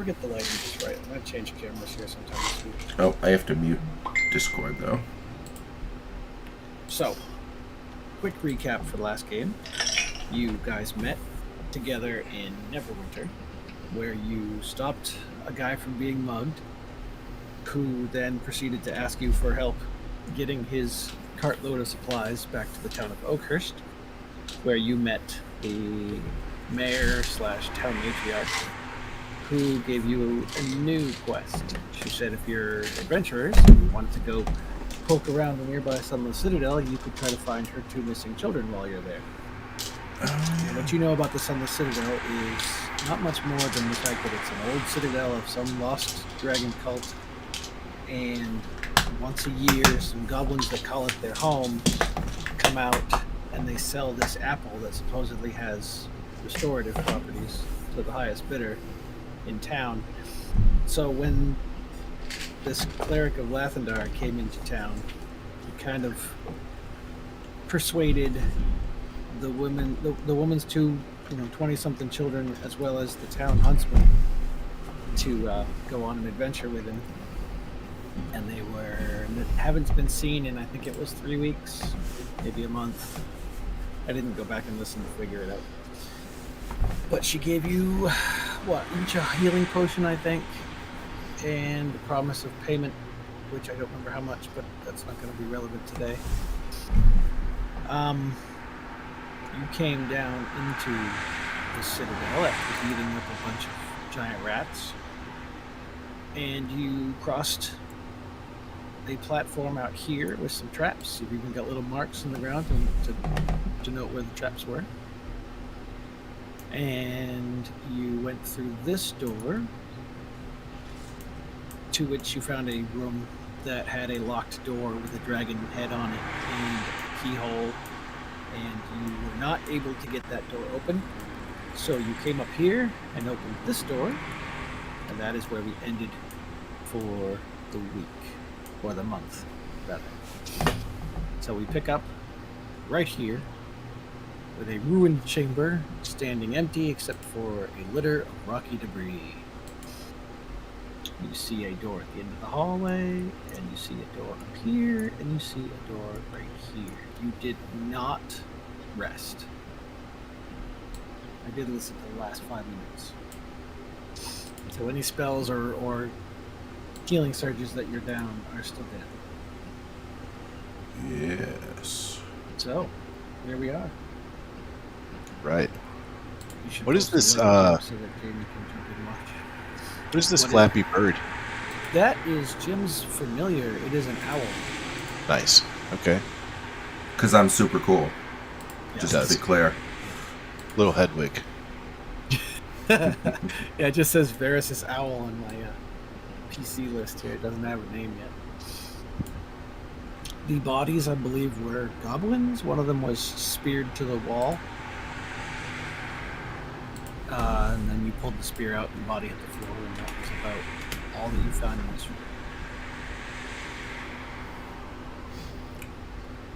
never get the lighting just right. I'm going to change cameras here sometime this week. Oh, I have to mute Discord, though. So, quick recap for the last game. You guys met together in Neverwinter, where you stopped a guy from being mugged, who then proceeded to ask you for help getting his cartload of supplies back to the town of Oakhurst, where you met the mayor/town matriarch, who gave you a new quest. She said if you're adventurers and you wanted to go poke around the nearby Sunless Citadel, you could try to find her 2 missing children while you're there. And what you know about the Sunless Citadel is not much more than the fact that it's an old citadel of some lost dragon cult, and once a year some goblins that call it their home come out and they sell this apple that supposedly has restorative properties to the highest bidder in town. So when this cleric of Lathendar came into town, he kind of persuaded the woman's 2 20-something children, as well as the town huntsman, to go on an adventure with him. And they haven't been seen in, I think it was 3 weeks, maybe a month. I didn't go back and listen to figure it out. But she gave you, each a healing potion, I think, and the promise of payment, which I don't remember how much, but that's not going to be relevant today. You came down into the citadel after beating up a bunch of giant rats, and you crossed a platform out here with some traps. You've even got little marks in the ground to denote where the traps were. And you went through this door, to which you found a room that had a locked door with a dragon head on it and a keyhole, and you were not able to get that door open. So you came up here and opened this door, and that is where we ended for the week, or the month, rather. So we pick up right here with a ruined chamber standing empty except for a litter of rocky debris. You see a door at the end of the hallway, and you see a door up here, and you see a door right here. You did not rest. I did listen to the last 5 minutes. So any spells or healing surges that you're down are still dead. Yes. So, here we are. Right. You What is post this, the link up so that Jamie can jump in and watch. What is this What flappy bird? That is Jim's familiar. It is an owl. Nice. Okay. Because I'm super cool. Yeah. Just to be clear. Little Hedwig. Yeah, it just says Varys' owl on my PC list here. It doesn't have a name yet. The bodies, I believe, were goblins. One of them was speared to the wall. And then you pulled the spear out and the body hit the floor, and that was about all that you found in this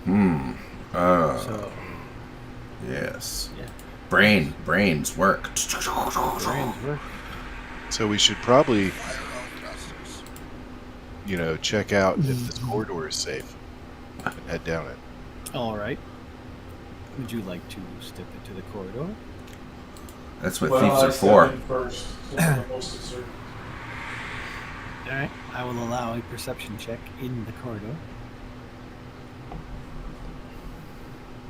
room. So, Yes. yeah. Brains work. Brains work. So we should probably, check out if this corridor is safe and head down it. All right. Would you like to step into the corridor? That's what thieves are for. First, so I'm most concerned. All right. I will allow a perception check in the corridor.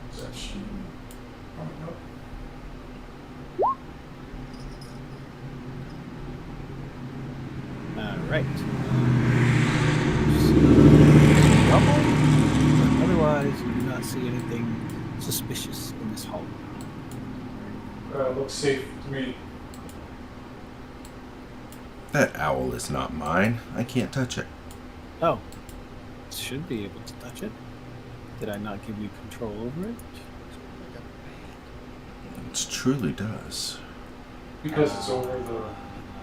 Perception. Coming up. All right. But otherwise, you do not see anything suspicious in this hallway. Looks safe to me. That owl is not mine. I can't touch it. Oh, should be able to touch it. Did I not give you control over it? It truly does. Because it's over the...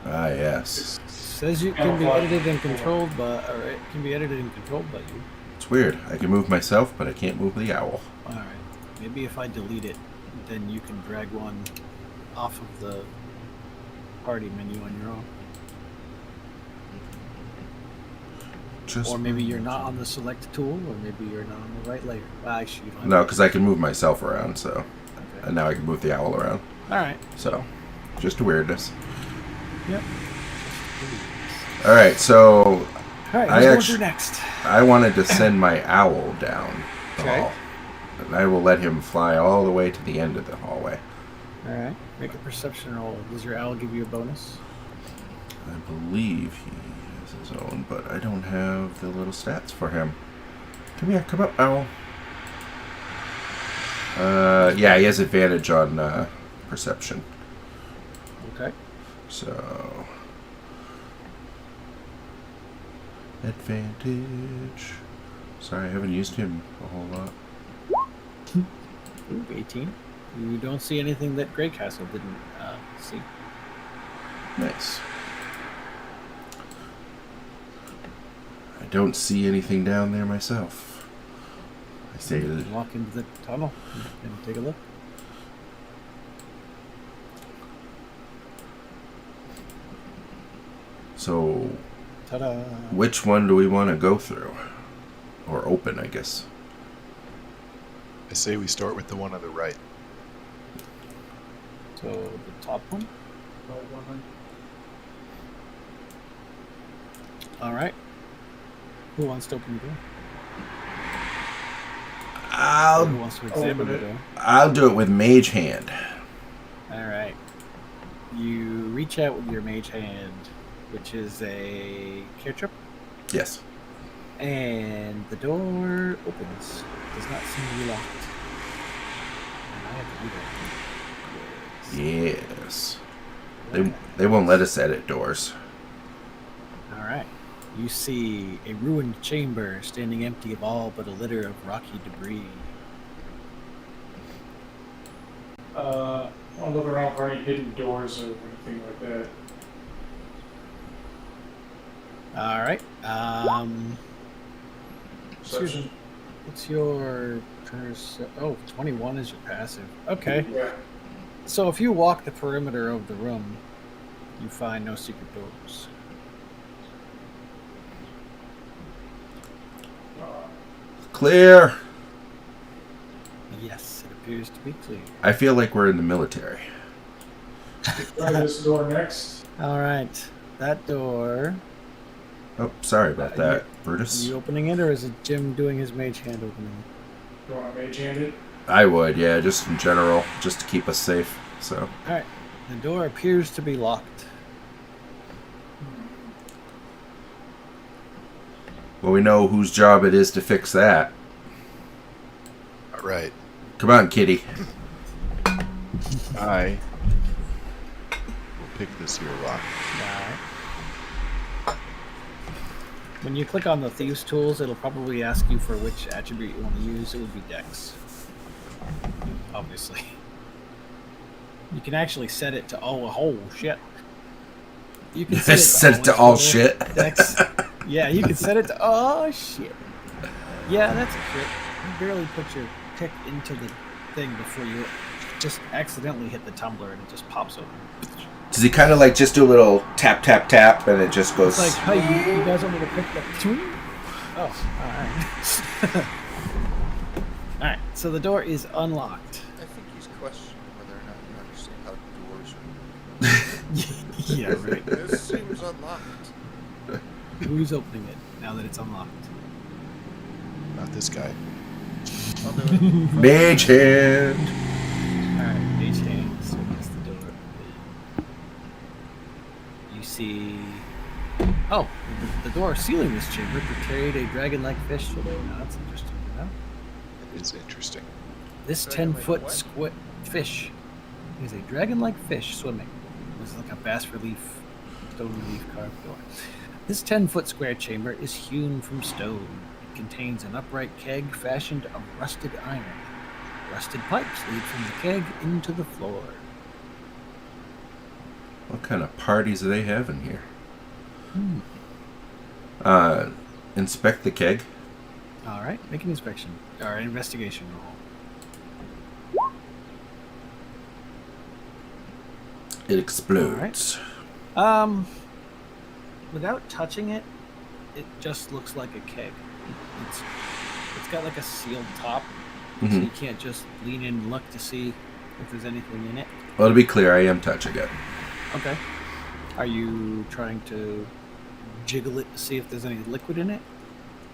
Ah, yes. Says it can be edited and controlled by, or it can be edited and controlled by you. It's weird. I can move myself, but I can't move the owl. All right. Maybe if I delete it, then you can drag one off of the party menu on your own. Just Or maybe you're not on the select tool, or maybe you're not on the right layer. Well, actually, you don't have No, to- because I can move myself around, so. Okay. And now I can move the owl around. All right. So, just a weirdness. Yep. Alright, so All right. I Who's going actu- through next? I wanted to send my owl down the Okay. hall. And I will let him fly all the way to the end of the hallway. All right. Make a perception roll. Does your owl give you a bonus? I believe he has his own, but I don't have the little stats for him. Come here, come up, owl. Yeah, he has advantage on perception. Okay. So, advantage. Sorry, I haven't used him a whole lot. Ooh, 18. You don't see anything that Greycastle didn't see. Nice. I don't see anything down there myself. I say You that. can walk into the tunnel and take a look. So, Ta-da! which one do we want to go through? Or open, I guess. I say we start with the one on the right. So the top one. All right. Who wants to open the door? Who wants to examine the door? I'll do it with Mage Hand. All right. You reach out with your mage hand, which is a cantrip, Yes. and the door opens. It does not seem to be locked. And I have to do that. Yes. They won't let us edit doors. All right. You see a ruined chamber standing empty of all but a litter of rocky debris. I'll look around for any hidden doors or anything like that. All right. Perception? What's your 21 is your passive. Okay. Yeah. So if you walk the perimeter of the room, you find no secret doors. Clear. Yes, it appears to be clear. I feel like we're in the military. Try this door next. All right. That door. Oh, sorry about that, Are Brutus. you opening it, or is it Jim doing his mage hand opening? Do you want to mage hand it? I would, yeah, just in general, just to keep us safe. So, All right. The door appears to be locked. well, we know whose job it is to fix that. All right. Come on, kitty. I will pick this here lock. Alright. When you click on the Thieves Tools, it'll probably ask you for which attribute you want to use. It would be Dex. Obviously. You can actually set it to, oh shit. You can Set it to all total shit. Dex. Yeah, you can set it to, oh shit. Yeah, that's a crit. You barely put your pick into the thing before you just accidentally hit the tumbler and it just pops open. Does he kind of like just do a little tap, tap, tap, and it just goes? It's like, hey, you guys want me to pick that? Oh, alright. Alright, so the door is unlocked. I think he's questioning whether or not you understand how doors work. Yeah, right. This seems unlocked. Who's opening it now that it's unlocked? Not this guy. I'll do it. Mage hand. Alright, mage hands against the door. You see. Oh, the door sealing this chamber portrayed a dragon-like fish swimming. Now that's interesting to know. It is interesting. This Dragon-like 10-foot what? fish is a dragon-like fish swimming. There's like a bas relief, stone relief carved door. This 10-foot square chamber is hewn from stone. It contains an upright keg fashioned of rusted iron. Rusted pipes lead from the keg into the floor. What kind of parties are they having here? Hmm. Inspect the keg. All right, make an inspection or an investigation roll. It explodes. Without touching it, it just looks like a keg. It's it's got like a sealed top, so Mhm. you can't just lean in and look to see if there's anything in it. Well, to be clear, I am touching it. Okay. Are you trying to jiggle it to see if there's any liquid in it?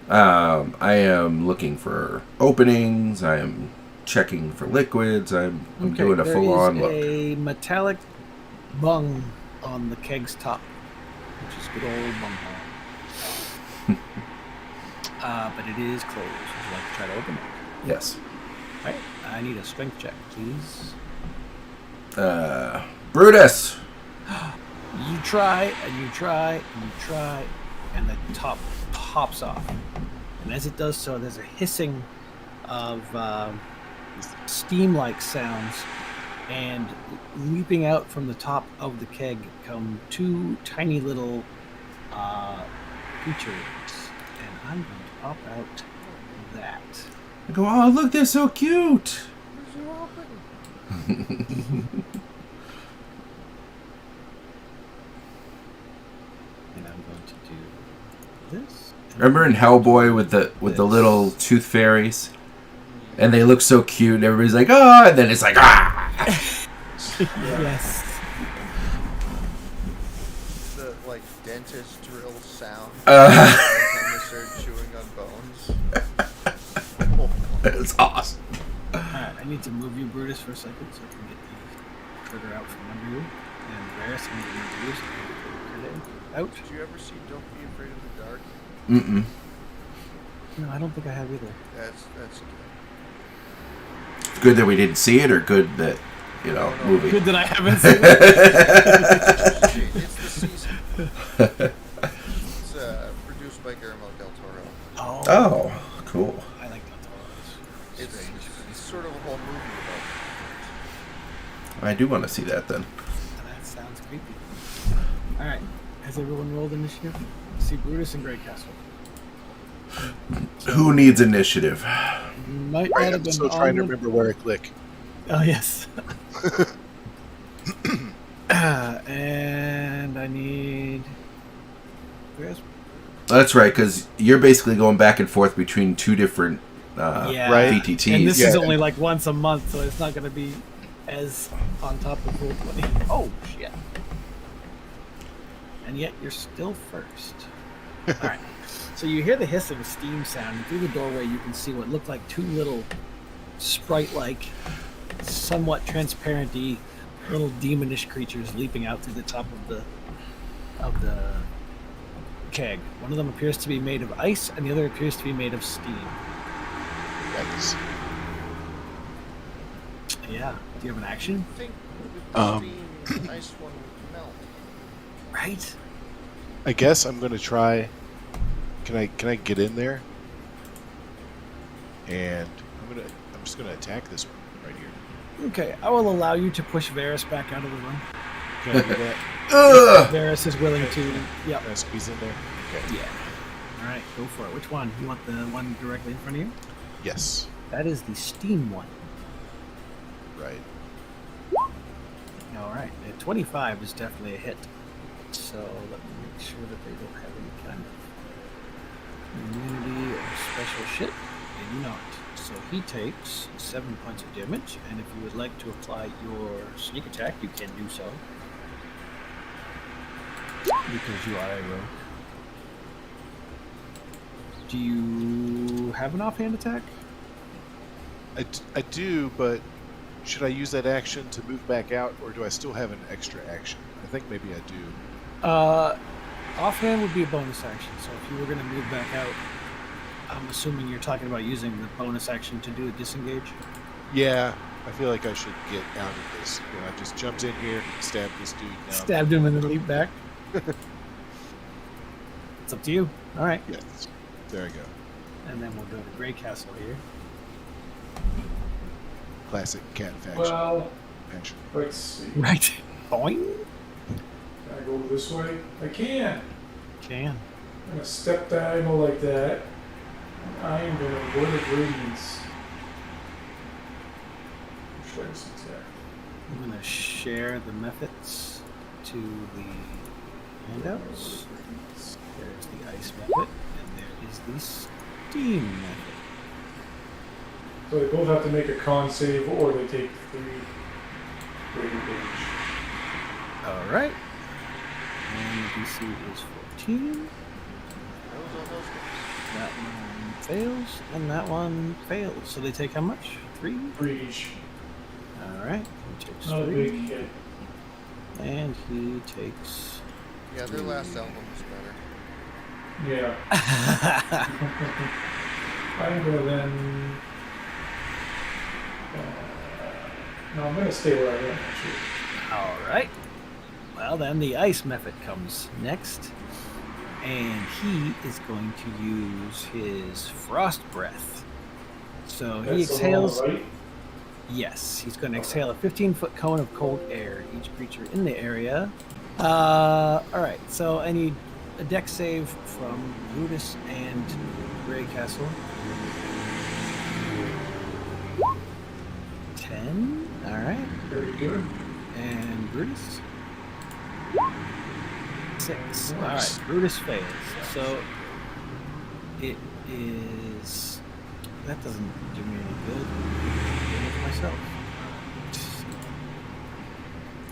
I am looking for openings. I am checking for liquids. I'm doing a full-on There look. is a metallic bung on the keg's top, which is good old bung hole. But it is closed. Would you like to try to open it? Yes. Right. I need a strength check, please. Brutus! You try, and you try, and you try, and the top pops off. And as it does so, there's a hissing of steam-like sounds, and leaping out from the top of the keg come two tiny little creatures. And I'm going to pop out that. I go, oh, look, they're so cute! Where's you open? And I'm going to do this. Remember in Hellboy with the little tooth fairies? And they look so cute, and everybody's like, oh, and then it's like, ah! Yes. The like dentist drill sound. Uh. Every time they start chewing on bones. It's awesome. Alright, I need to move you, Brutus, for a second so I can get the trigger out from under you. And Varys, I'm going to move you so I can get the trigger out. Did you ever see Don't Be Afraid of the Dark? Mm-mm. No, I don't think I have either. That's good. Good that we didn't see it, or good that, you know, No. movie. Good that I haven't seen it. It's the season. It's produced by Guillermo del Toro. Oh, cool. I like Del Toro's. It's sort of a whole movie about I do want to see that then. That sounds creepy. Alright, has everyone rolled initiative? See Brutus and Great Castle. Who needs initiative? Might Right, not have I'm been still trying to Onward. remember where I click. Oh, yes. And I need... Where's... That's right, because you're basically going back and forth between two different Yeah. Right. VTTs. And this is Yeah. only like once a month, so it's not going to be as on top of Roll 20. Oh, shit. And yet you're still first. All right. So you hear the hiss of a steam sound, and through the doorway you can see what look like two little sprite-like, somewhat transparent-y, little demonish creatures leaping out through the top of the keg. One of them appears to be made of ice, and the other appears to be made of steam. Yikes. Yeah. Do you have an action? I think with the steam, the ice one would melt. Right. I guess I'm gonna try. Can I get in there? And I'm just gonna attack this one right here. Okay, I will allow you to push Varys back out of the room. Can I do that? Ugh! Varys is willing to. Yep. Can I squeeze in there? Okay. Yeah. All right, go for it. Which one? You want the one directly in front of you? Yes. That is the steam one. Right. All right. At 25 is definitely a hit. So let me make sure that they don't have any kind of immunity or special shit. They do not. So he takes 7 points of damage, and if you would like to apply your sneak attack, you can do so. Because you are a rogue. Do you have an offhand attack? I do, but should I use that action to move back out, or do I still have an extra action? I think maybe I do. Offhand would be a bonus action. So if you were going to move back out, I'm assuming you're talking about using the bonus action to do a disengage. Yeah, I feel like I should get out of this. You know, I just jumped in here, stabbed this dude. Now, Stabbed him and then leap back. It's up to you. All right. yes, there I go. And then we'll go to Grey Castle here. Classic cat faction. Well, Action. let's see. Right. Boing. Can I go this way? I can. Can. I'm gonna step diagonal like that. I am gonna Word of Radiance. Should I just attack? I'm going to share the methods to the handouts. There's the ice method, and there is the steam method. So they both have to make a con save, or they take 3 rating damage. All right. And the DC is 14. Those are those guys. That one fails, and that one fails. So they take how much? 3? 3 each. All right. He takes Not a 3. big hit. And he takes. Yeah, their last album was better. Yeah. I'm gonna then. No, I'm gonna stay where I am actually. All right. Well, then the ice method comes next. And he is going to use his frost breath. So he That's the one on the exhales. right? Yes, he's going to exhale a 15-foot cone of cold air. Each creature in the area. All right. So I need a deck save from Brutus and Grey Castle. 10. All right. Very good. And Brutus. 6. All right. Brutus fails. So it is. That doesn't do me any good. I'm doing it for myself.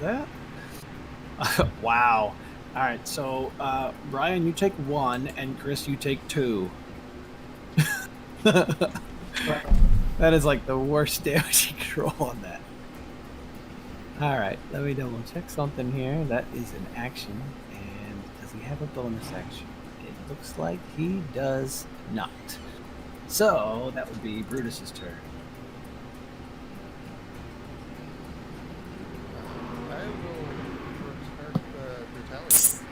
That. Wow. All right. So Brian, you take 1, and Chris, you take 2. That is like the worst damage you can roll on that. All right, let me double check something here. That is an action, and does he have a bonus action? It looks like he does not. So that would be Brutus's turn. I will return brutality.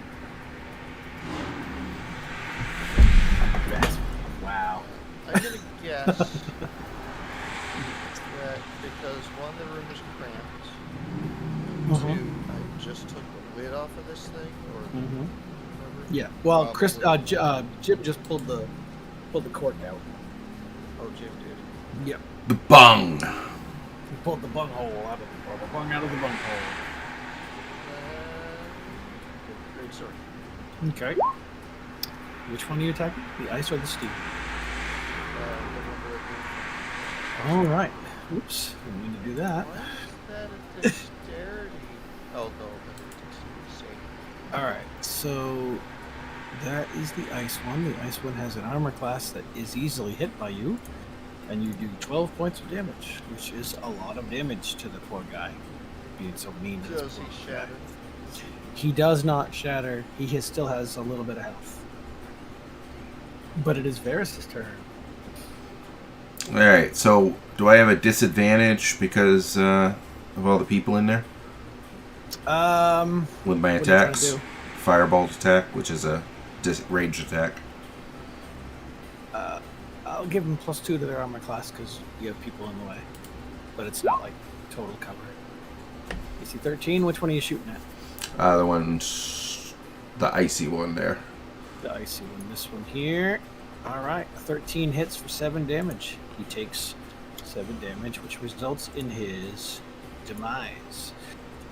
Wow. I'm gonna guess that because one, the room is cramped. Mhm. 2, I just took the lid off of this thing, or Mm-hmm. whatever. Yeah. Well, Chris, Probably. Jim just pulled the cork out. Oh, Jim did. Yep. The bung. He pulled the bung hole out of the bung out of the bung hole. Great sword. Okay. Which one are you attacking? The ice or the steam? All right. Oops. Didn't mean to do that. Why is that a dexterity? Oh no, that's a dexterity save. All right. So that is the ice one. The ice one has an armor class that is easily hit by you, and you do 12 points of damage, which is a lot of damage to the poor guy. Being so mean to this Does he poor guy. shatter? He does not shatter. Still has a little bit of health. But it is Varys' turn. All right. So, do I have a disadvantage because of all the people in there with my What are you trying to attacks? do? Firebolt attack, which is a ranged attack. I'll give him +2 to their armor class because you have people in the way. But it's not like total cover. AC 13, which one are you shooting at? The one's the icy one there. The icy one. This one here. Alright, 13 hits for 7 damage. He takes 7 damage, which results in his demise.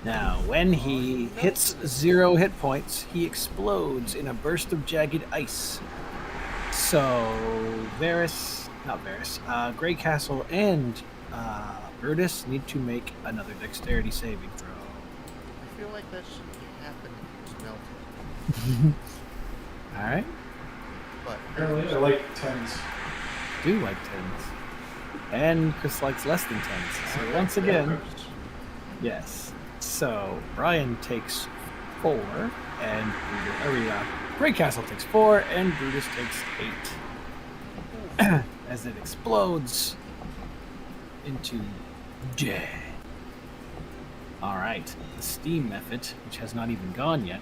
Now, when he hits 0 hit points, he explodes in a burst of jagged ice. So, Grey Castle and Brutus need to make another dexterity saving throw. I feel like that shouldn't happen if he was melted. Alright, But Apparently, I like 10s. do like 10s. And Chris likes less than 10s. So, once again, yes. So, Brian takes 4, and Grey Castle takes 4, and Brutus takes 8. As it explodes into death. Alright, the steam method, which has not even gone yet,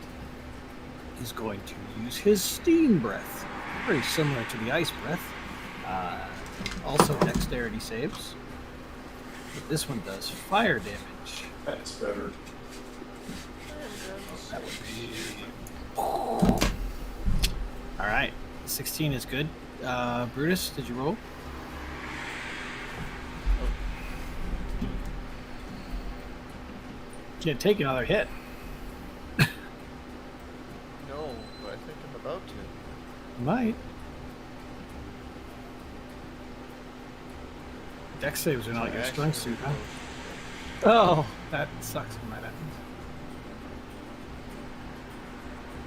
is going to use his steam breath. Very similar to the ice breath. Also dexterity saves. But this one does fire damage. That's better. That would be. Alright, 16 is good. Brutus, did you roll? Can't take another hit. no, but I think I'm about to. Might. Dex saves are not your strong suit, huh? Oh, that sucks when that happens.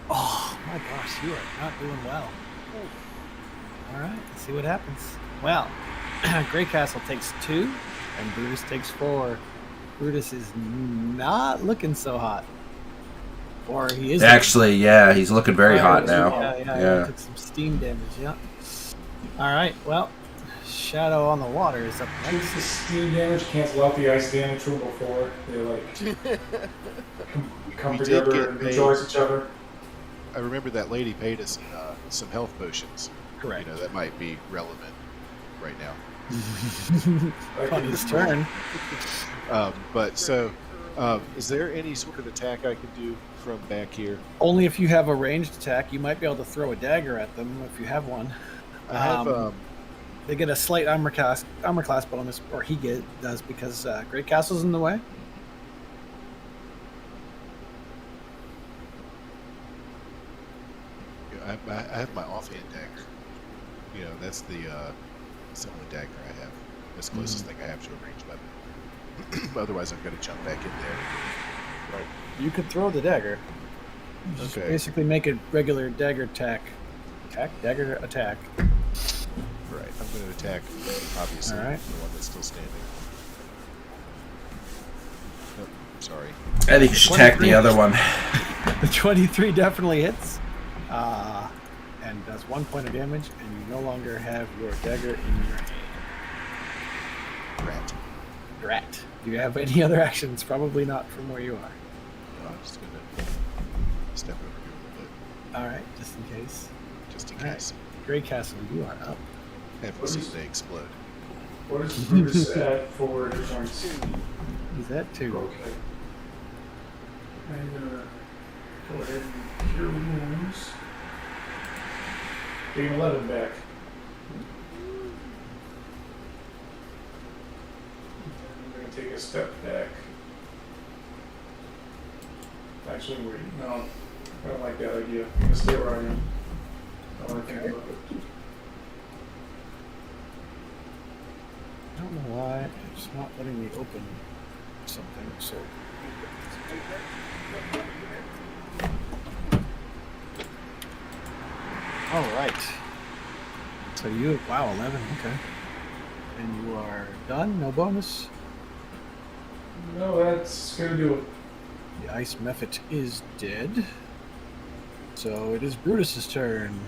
Oh my gosh, you are not doing well. All right, let's see what happens. Well, Grey Castle takes 2, and Brutus takes 4. Brutus is not looking so hot. Or he is. Actually, yeah, he's looking very hot now. Yeah. He took some steam damage, yeah. All right, well, Shadow on the Water is up Should next. the steam damage cancel out the ice damage from before? They come We did together get and paid. neutralize each other. I remember that lady paid us some health potions. Correct. You know, that might be relevant right now. On his turn. Is there any sort of attack I can do from back here? Only if you have a ranged attack. You might be able to throw a dagger at them if you have one. I have. They get a slight armor class bonus, or does because Great Castle's in the way. I have my offhand dagger. You know, that's the only dagger I have. That's the closest thing I have to a ranged weapon. Otherwise, I'm going to jump back in there. You could throw the dagger. Just Okay. basically make a regular dagger attack. Dagger attack. Right. I'm going to attack, obviously, All right. the one that's still standing. Oh, sorry. I think you should attack the other one. The 23 definitely hits. And does 1 point of damage, and you no longer have your dagger in your hand. Rat. Drat. Do you have any other actions? Probably not from where you are. No, I'm just going to step over here a little bit, Alright, just in case. just in All right. case. Grey Castle, you are up. And we'll see if they explode. What is Brutus at for his points? He's at 2. Okay. I'm gonna go ahead and cure wounds. Gain 11 back. I'm gonna take a step back. Actually, wait, no, I don't like that idea. I'm gonna stay where I am. I wanna think about it. I don't know why it's not letting me open something, so. Alright. So wow, 11, okay. And you are done? No bonus? No, that's gonna do it. The ice mephit is dead. So it is Brutus's turn.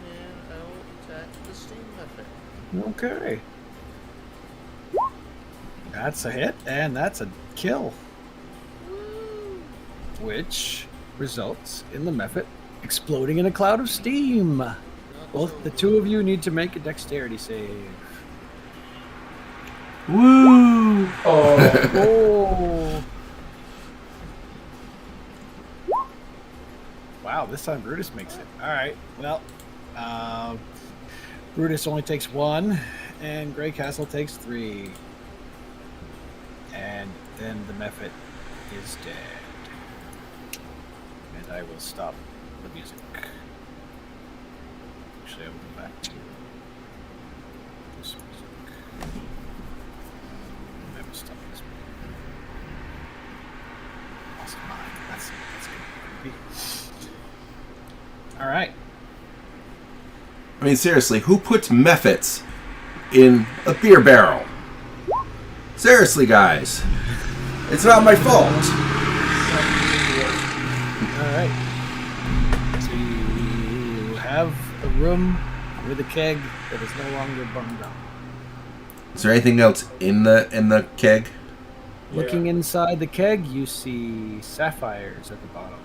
And I will attack the steam method. Okay. That's a hit, and that's a kill. Which results in the mephit exploding in a cloud of steam. Both the two of you need to make a dexterity save. Woo! Oh, Oh. Wow, this time Brutus makes it. Alright, well, Brutus only takes 1, and Grey Castle takes 3. And then the mephit is dead. And I will stop the music. Actually, I will go back to this music. I will stop this music. Awesome. That's good. Creepy. All right. I mean, seriously, who puts mephits in a beer barrel? Seriously, guys. It's not my fault. All right. So you have a room with a keg that is no longer bunged up. Is there anything else in the keg? yeah. Looking inside the keg, you see sapphires at the bottom.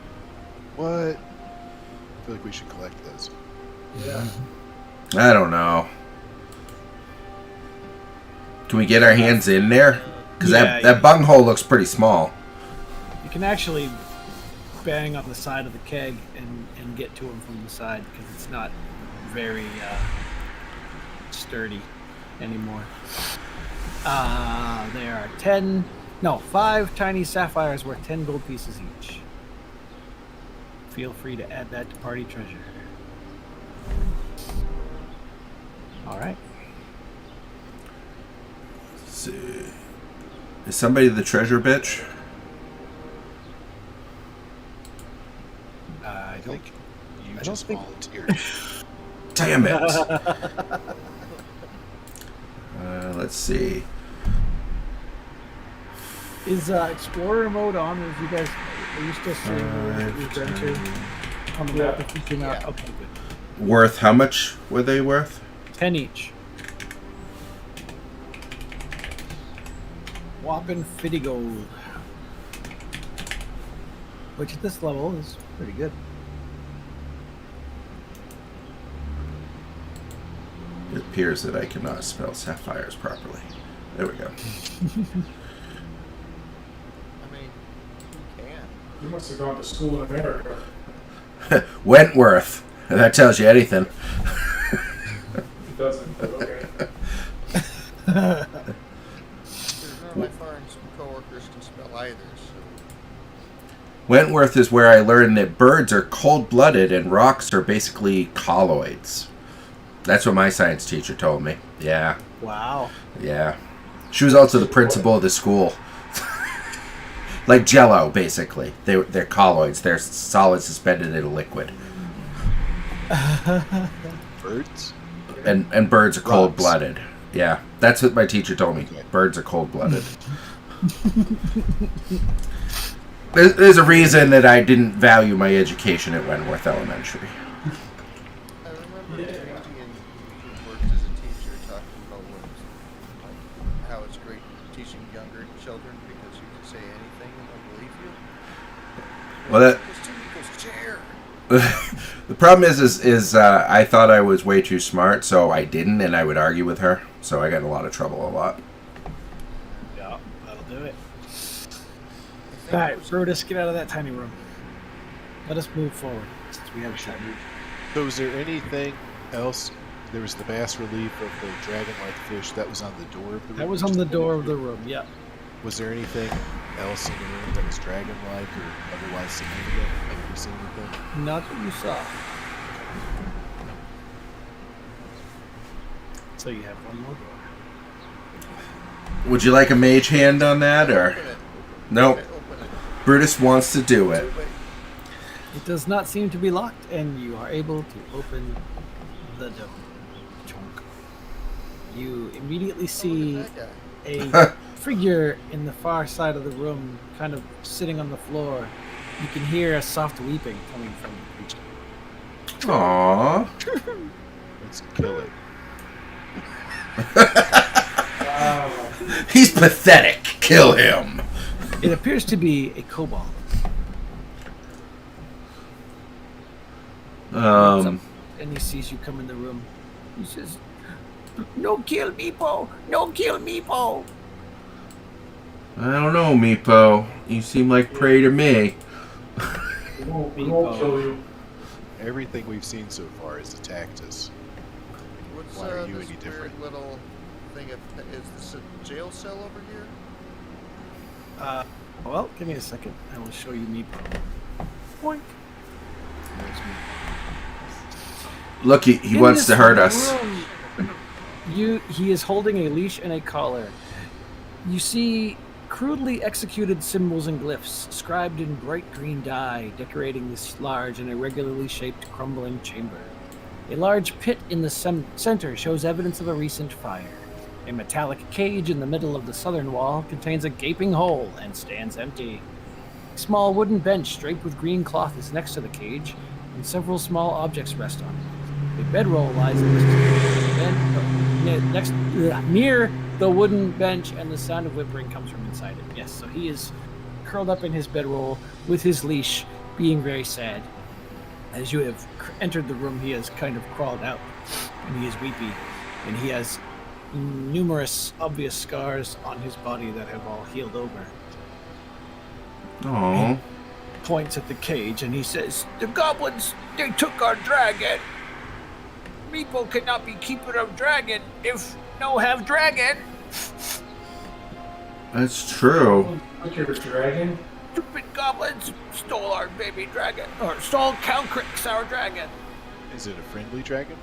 What? I feel like we should collect those. Yeah. I don't know. Can we get our hands in there? Because Yeah, that bunghole looks pretty small. You can actually bang on the side of the keg and get to them from the side because it's not very sturdy anymore. There are 5 tiny sapphires worth 10 gold pieces each. feel free to add that to party treasure. All right. Let's see. Is somebody the treasure bitch? I don't think you I just don't think- volunteered. Damn it. Let's see. Is Explorer mode on? Are you guys are you still seeing your adventure on the map? If you can, Yeah. okay, good. Worth how much were they worth? 10 each. Whopping 50 gold. Which at this level is pretty good. It appears that I cannot spell sapphires properly. There we go. I mean, who can? You must have gone to school in America. Wentworth. If that tells you anything. It doesn't, but okay. There's none of my foreign coworkers can spell either, so Wentworth is where I learned that birds are cold-blooded and rocks are basically colloids. That's what my science teacher told me. Yeah, Wow. yeah. She was also the principal of the school. Like Jell-O, basically. They're colloids. They're solid suspended in a liquid. Birds? And birds are cold-blooded. Yeah, that's what my teacher told me. Okay. Birds are cold-blooded. There's a reason that I didn't value my education at Wentworth Elementary. I remember Randy and who worked as a teacher talking about like how it's great teaching younger children because you can say anything and they'll believe you. Well, that 2 equals chair. the problem is I thought I was way too smart, so I didn't, and I would argue with her. So I got in a lot of trouble a lot. Yeah, that'll do it. I think All it right, was- Brutus, get out of that tiny room. Let us move forward since we have a shot. So is there anything else? There was the bas relief of the dragon-like fish. That was on the door of the room? That was or on just the door over of the here? room, yeah. Was there anything else in the room that was dragon-like or otherwise significant? Have you seen anything? Not that you saw. So you have one more door. Would you like a mage hand on that, or Open it. nope? Open it. Brutus wants to do it. It does not seem to be locked, and you are able to open the door. Chunk. You immediately see Look at that guy. a figure in the far side of the room, kind of sitting on the floor. You can hear a soft weeping coming from the creature. Aww. Let's kill it. Wow. He's pathetic. Kill him. It appears to be a kobold. And he sees you come in the room. He says, "No kill Meepo! No kill Meepo!" I don't know, Meepo. You seem like prey to me. We won't kill you. Everything we've seen so far has attacked us. What's Why are you this any weird different? little thing? Is this a jail cell over here? Well, give me a second. I will show you Meepo. Boink. There's Meepo. Look, he In wants this to hurt us. room, he is holding a leash and a collar. You see crudely executed symbols and glyphs scribed in bright green dye decorating this large and irregularly shaped crumbling chamber. A large pit in the center shows evidence of a recent fire. A metallic cage in the middle of the southern wall contains a gaping hole and stands empty. A small wooden bench draped with green cloth is next to the cage, and several small objects rest on it. A bedroll lies near the wooden bench, and the sound of whimpering comes from inside it. Yes, so he is curled up in his bedroll with his leash, being very sad. As you have entered the room, he has kind of crawled out, and he is weepy, and he has numerous obvious scars on his body that have all healed over. Aww. Points at the cage, and he says, "The goblins, they took our dragon. Meepo cannot be keeper of dragon if no have dragon." That's true. Look, your dragon. stupid goblins stole our baby dragon, or stole Calcrix, our dragon. Is it a friendly dragon?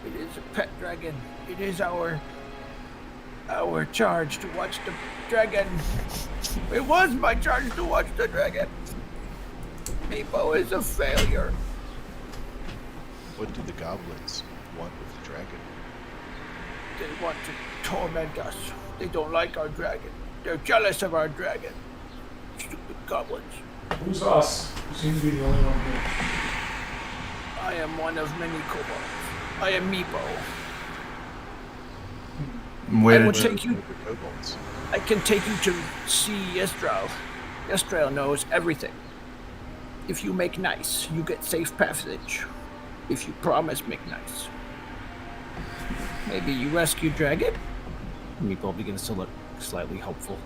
It is a pet dragon. It is our charge to watch the dragon. It was my charge to watch the dragon. Meepo is a failure. What do the goblins want with the dragon? They want to torment us. They don't like our dragon. They're jealous of our dragon. Stupid goblins. Who's us? You seem to be the only one here. I am one of many kobolds. I am Meepo. Where I will did take you. The kobolds. I can take you to see Yestral. Yestral knows everything. If you make nice, you get safe passage. If you promise make nice. Maybe you rescue dragon? Meepo begins to look slightly hopeful.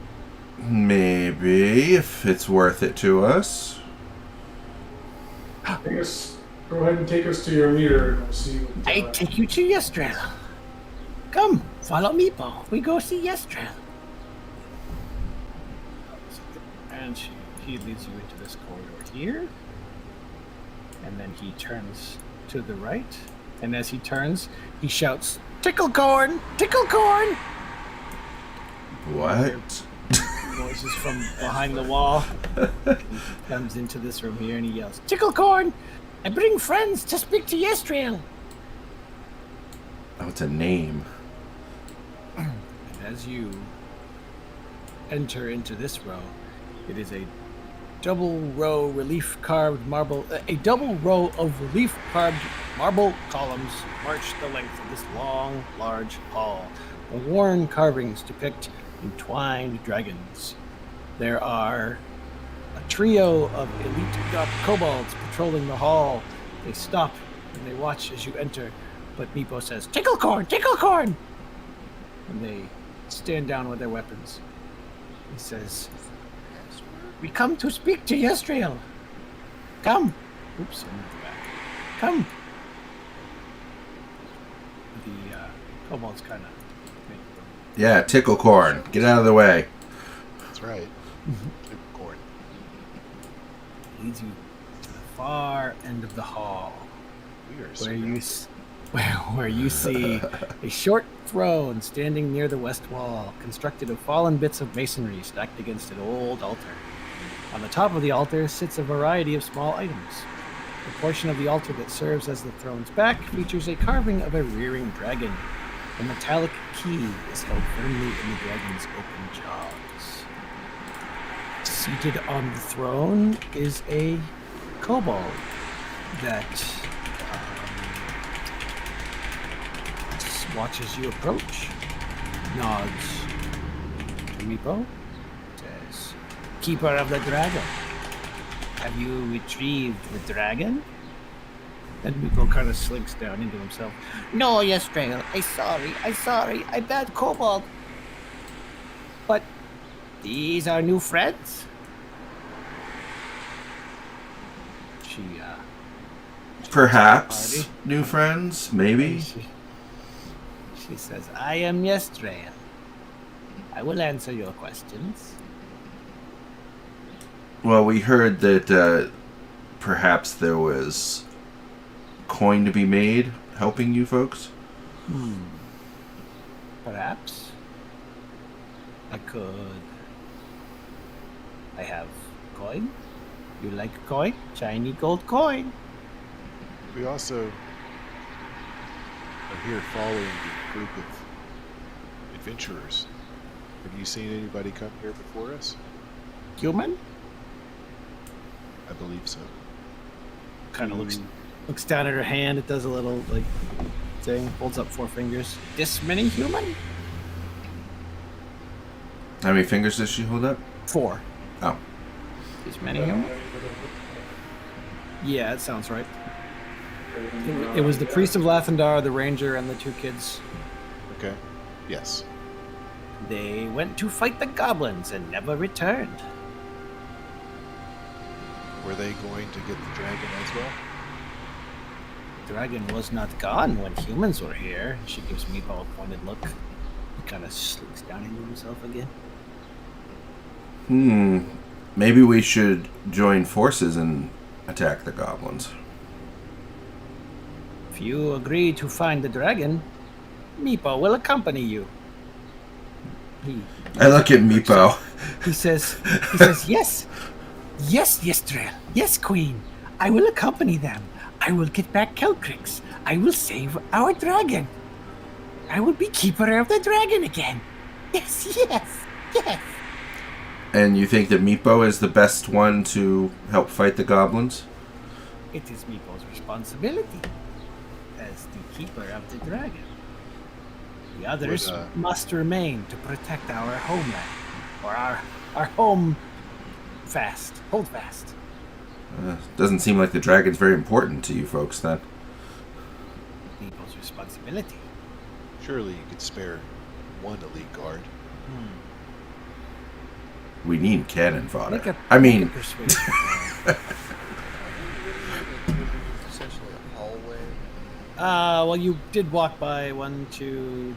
maybe if it's worth it to us? Go ahead and take us to your leader, and we'll see what. I take you to Yestral. Come, follow Meepo. We go see Yestral. And he leads you into this corridor here. And then he turns to the right. And as he turns, he shouts, "Ticklecorn! Ticklecorn!" What? Voices from behind the wall. He comes into this room here and he yells, "Ticklecorn! I bring friends to speak to Yestral." Oh, it's a name. And as you enter into this row, it is a double row of relief carved marble columns march the length of this long, large hall. The worn carvings depict entwined dragons. There are a trio of elite kobolds patrolling the hall. They stop and they watch as you enter, but Meepo says, "Ticklecorn! Ticklecorn!" And they stand down with their weapons. He says, "We come to speak to Yestral. Come." Oops, I moved back. Come. The kobolds kind of make them. Yeah, Ticklecorn. Get out of the way. That's right. Corn. Leads you to the far end of the hall, We are where you see a short throne standing near the west wall, constructed of fallen bits of masonry stacked against an old altar. On the top of the altar sits a variety of small items. The portion of the altar that serves as the throne's back features a carving of a rearing dragon. A metallic key is held firmly in the dragon's open jaws. Seated on the throne is a kobold that watches you approach, nods to Meepo, says, "Keeper of the dragon, have you retrieved the dragon?" And Meepo kind of slinks down into himself. "No, Yestral, I sorry, I bad kobold. But these are new friends?" She, Perhaps Party. new friends, maybe. She says, "I am Yestral. I will answer your questions." Well, we heard that perhaps there was coin to be made helping you folks. Perhaps. I could. I have coin. You like coin? Shiny gold coin. We also are here following a group of adventurers. Have you seen anybody come here before us? Human? I believe so. Kind of looks down at her hand. It does a little like thing. Holds up 4 fingers. This many human? How many fingers does she hold up? 4. Oh. This many human? Yeah, it sounds right. It was the priest of Lathandar, the ranger, and the 2 kids. Okay. Yes. They went to fight the goblins and never returned. Were they going to get the dragon as well? The dragon was not gone when humans were here. She gives Meepo a pointed look. He kind of slinks down into himself again. Maybe we should join forces and attack the goblins. If you agree to find the dragon, Meepo will accompany you. I look at Meepo. He says, yes. Yes, Yestrel. Yes, Queen. I will accompany them. I will get back Keltrix. I will save our dragon. I will be keeper of the dragon again. Yes, yes, yes. And you think that Meepo is the best one to help fight the goblins? It is Meepo's responsibility as the keeper of the dragon. The others must remain to protect our homeland, or our home fast. Hold fast. Doesn't seem like the dragon's very important to you folks, then. Meepo's responsibility. Surely you could spare one elite guard. We need cannon fodder. Make a persuasion. Essentially a hallway. Well, you did walk by 1, 2,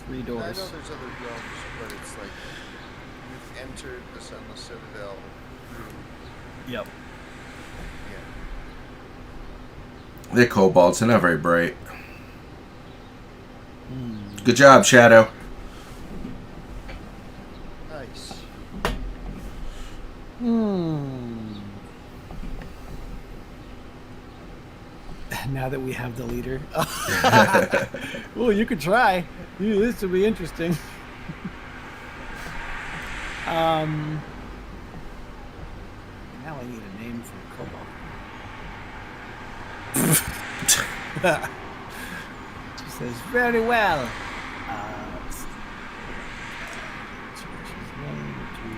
3 doors. I know there's other realms, but it's like you've entered the Sunless Citadel through. Yep. Yeah. They're kobolds. They're not very bright. Good job, Shadow. Nice. Now that we have the leader. Well, you could try. This will be interesting. Now I need a name for Kobold. She says, very well. Let's see. She's going to...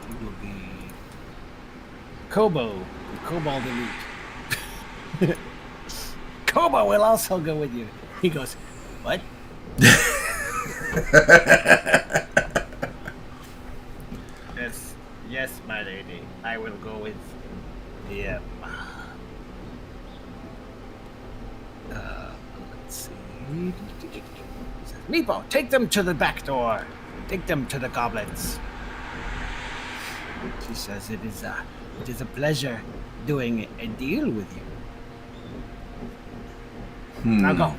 It will be Kobo, the Kobold Elite. Kobo will also go with you. He goes, what? Yes, my lady. I will go with him. Let's see. Meepo, take them to the back door. Take them to the goblins. She says it is a pleasure doing a deal with you. Now go.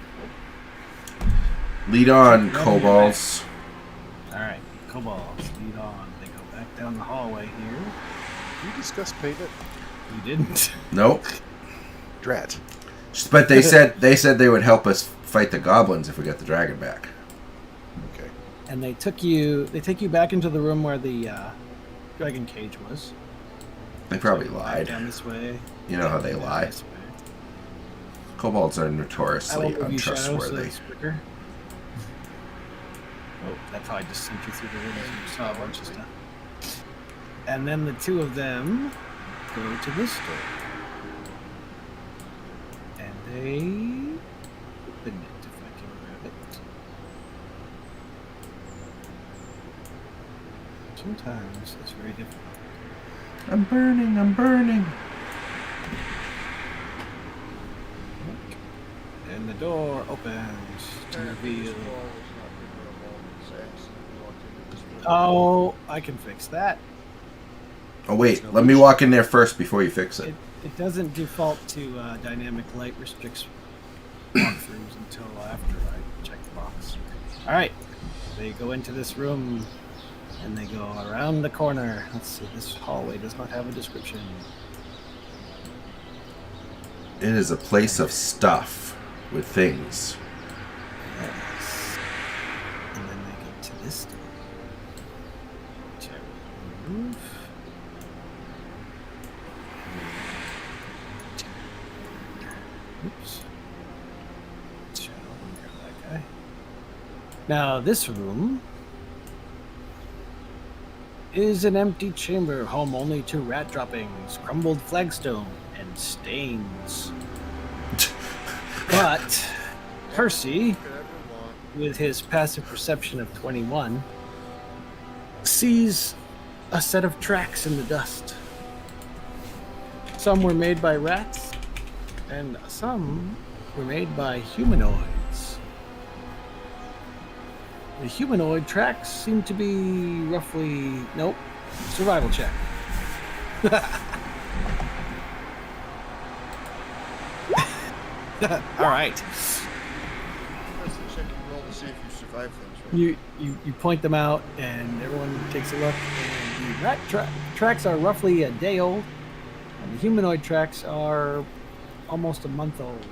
Lead on, kobolds. All right, kobolds, lead on. They go back down the hallway here. Did you discuss payment? You didn't. Nope. Drat. But they said they would help us fight the goblins if we got the dragon back. Okay. And they take you back into the room where the dragon cage was. They probably Back lied. down this way. You know how they lie. This way. Kobolds are I notoriously will give you shadow so untrustworthy. it's quicker. Oh, that's how I just sent you through the room. So you saw a bunch of stuff. And then the two of them go to this door. And they open it if I can grab it. Sometimes it's very difficult. I'm burning. And the door opens to reveal. Oh, I can fix that. Oh wait, let me walk in there first before you fix it. It doesn't default to dynamic light restricts walkthroughs until after I check the box. All right, they go into this room and they go around the corner. Let's see, this hallway does not have a description. It is a place of stuff with things. Yes. And then they get to this door, which I will remove. Oops. Shadow, grab that guy. Now, this room is an empty chamber, home only to rat droppings, crumbled flagstone, and stains. But Percy, with his passive perception of 21, sees a set of tracks in the dust. Some were made by rats, and some were made by humanoids. The humanoid tracks seem to be roughly... Nope. Survival check. All right. That's the check you roll to see if you survive things, right? You point them out, and everyone takes a look. And the rat tracks are roughly a day old, and the humanoid tracks are almost a month old,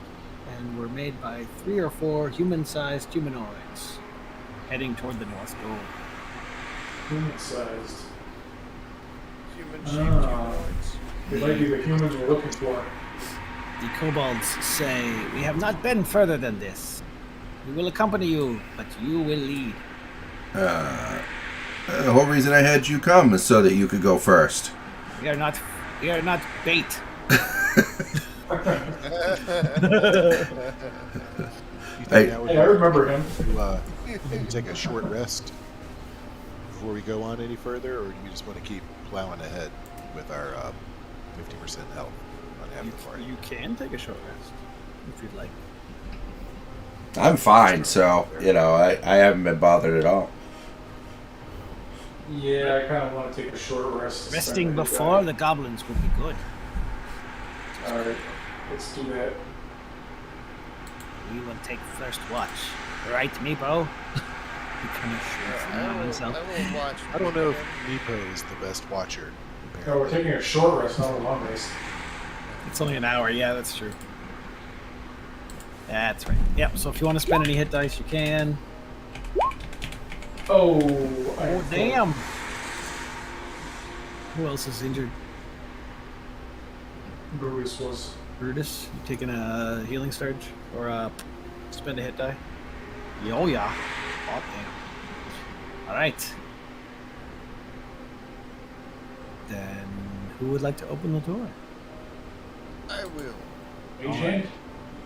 and were made by 3 or 4 human-sized humanoids heading toward the North Pole. Human-sized. Human-shaped Ah. humanoids. They might be the humans we're looking for. The kobolds say, "We have not been further than this. We will accompany you, but you will lead." The whole reason I had you come is so that you could go first. We are not bait. You Hey. think that would Hey, I remember him. to take a short rest before we go on any further, or do we just want to keep plowing ahead with our 50% health on half the party? You can take a short rest if you'd like. I'm fine, so, I haven't been bothered at all. Yeah, I kind of want to take a short rest. Resting before the goblins would be good. Alright, let's do that. We will take first watch. Right, Meepo? He kind of shoots I on will himself. watch. I don't know if Meepo is the best watcher. No, we're taking a short rest, not a long rest. It's only an hour. Yeah, that's true. That's right. Yep. So if you want to spend any hit dice, you can. Oh, Oh, damn. Who else is injured? Bruce was. Brutus, you taking a healing surge or spend a hit die? Oh yeah. Oh damn. All right. Then who would like to open the door? I will. Mage hand?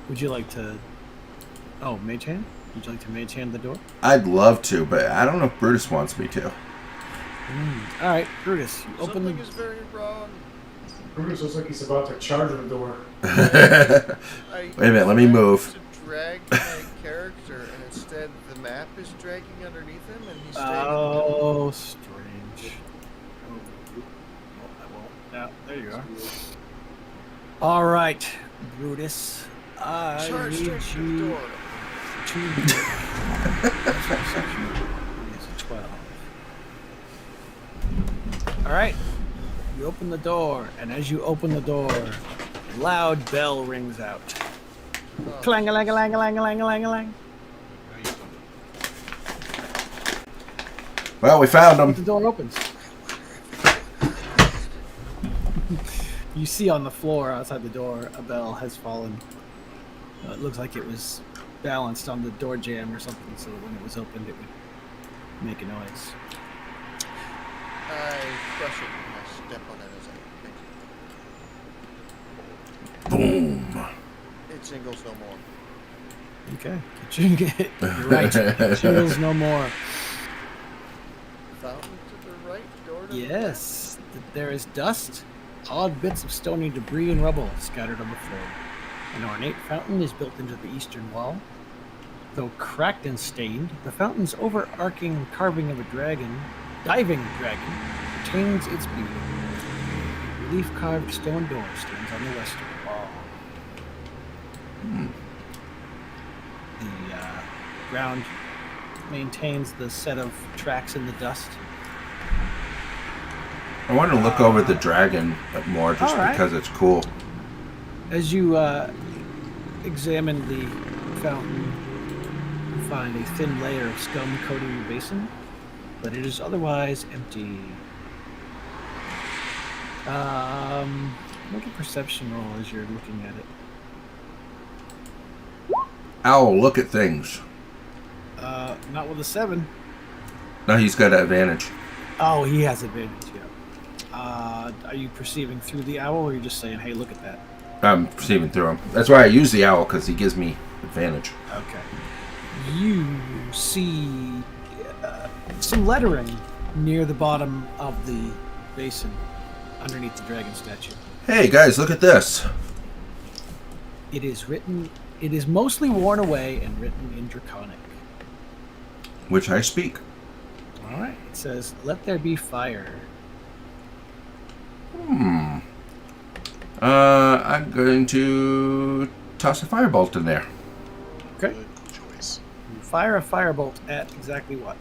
Would you like to? Oh, mage hand. Would you like to mage hand the door? I'd love to, but I don't know if Brutus wants me to. All right, Brutus, you open Something the. is very wrong. Bruce looks like he's about to charge the door. Wait a minute, let me move. To drag my character, and instead the map is dragging underneath him, and he's staying. Oh, strange. Oh, I won't. Yeah, there you are. All right, Brutus. I Charge need straight to the you door. to. It's a 12. All right. You open the door, and as you open the door, a loud bell rings out. Oh, Clang-a-lang-a-lang-a-lang-a-lang-a-lang. Well, we found The him. door opens. You see on the floor outside the door, a bell has fallen. It looks like it was balanced on the door jamb or something, so that when it was opened, it would make a noise. I crush it and I step on it as I think. Boom. It jingles no more. Okay. You're right. Jingles no more. Fountain to the right, door to the Yes. There is dust, odd bits of stony debris and rubble scattered on the floor. An ornate fountain is built into the eastern wall. Though cracked and stained, the fountain's overarching carving of a diving dragon, retains its beauty. A relief-carved stone door stands on the western wall. The ground maintains the set of tracks in the dust. I want to look over the dragon more just All right. because it's cool. As you examine the fountain, you find a thin layer of scum coating the basin, but it is otherwise empty. Make a perception roll as you're looking at it. Owl, look at things. Not with a 7. No, he's got an advantage. Oh, he has advantage, yeah. Are you perceiving through the owl, or are you just saying, hey, look at that? I'm perceiving through him. That's why I use the owl, because he gives me advantage. Okay. You see some lettering near the bottom of the basin, underneath the dragon statue. Hey, guys, look at this. It is mostly worn away and written in Draconic. which I speak. All right. It says, "Let there be fire." I'm going to toss a firebolt in there. Okay. Good choice. You fire a firebolt at exactly what?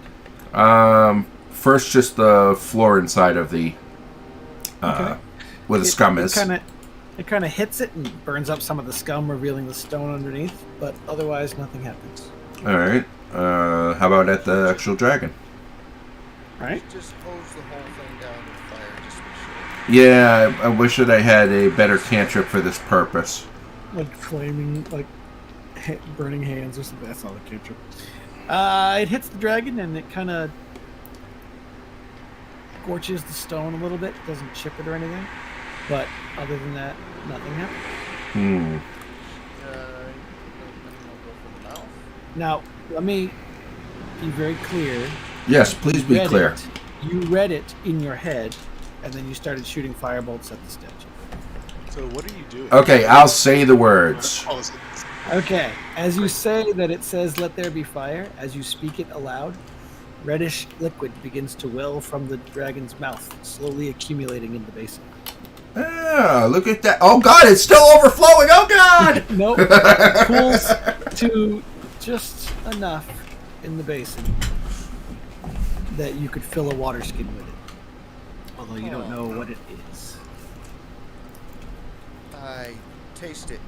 First, just the floor inside of the Okay. where the scum is. It kind of hits it and burns up some of the scum, revealing the stone underneath. But otherwise, nothing happens. All right. How about at the actual dragon? All right. Just hose the whole thing down with fire just to be sure. Yeah, I wish that I had a better cantrip for this purpose. Like flaming, like burning hands or something. That's not a cantrip. It hits the dragon and it kind of scorches the stone a little bit. It doesn't chip it or anything. But other than that, nothing happens. Hmm. I'll go for the mouth. Now, let me be very clear. Yes, please be Read clear. it. You read it in your head, and then you started shooting firebolts at the statue. So what are you doing? Okay, I'll say the words. Oh, is it- Okay, as you say that it says, "Let there be fire," as you speak it aloud, reddish liquid begins to well from the dragon's mouth, slowly accumulating in the basin. Ah, look at that. Oh, God, it's still overflowing. Oh, God. Nope. It cools to just enough in the basin that you could fill a water skin with it. Although you don't know what it is. I taste it.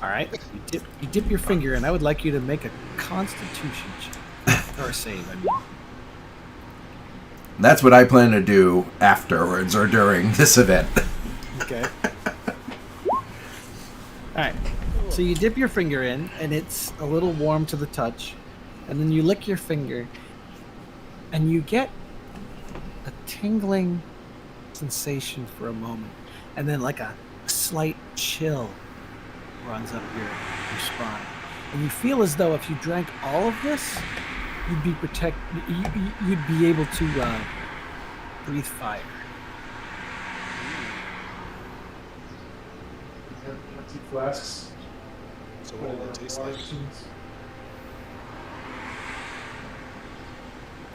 All right. You dip your finger in. I would like you to make a Constitution check. Or a save, I mean. That's what I plan to do afterwards or during this event. Okay. Alright. So you dip your finger in, and it's a little warm to the touch. And then you lick your finger, and you get a tingling sensation for a moment. And then, like a slight chill runs up your spine. And you feel as though if you drank all of this, you'd be you'd be able to breathe fire. We have empty flasks. So what did it taste like?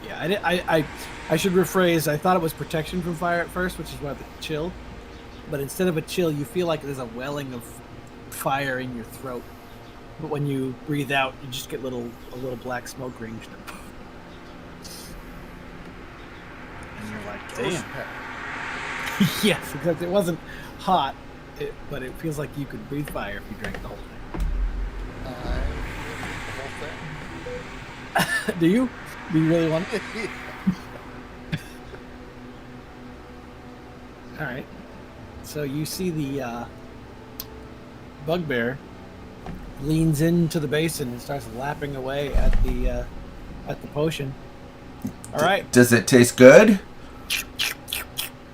Yeah, I should rephrase. I thought it was protection from fire at first, which is why the chill. But instead of a chill, you feel like there's a welling of fire in your throat. But when you breathe out, you just get a little black smoke ring. And you're like, damn. Yes, because it wasn't hot, but it feels like you could breathe fire if you drank the whole thing. I the whole thing. Do you? Do you really want it? All right. So you see the bugbear leans into the basin and starts lapping away at the potion. All right, Does it taste good?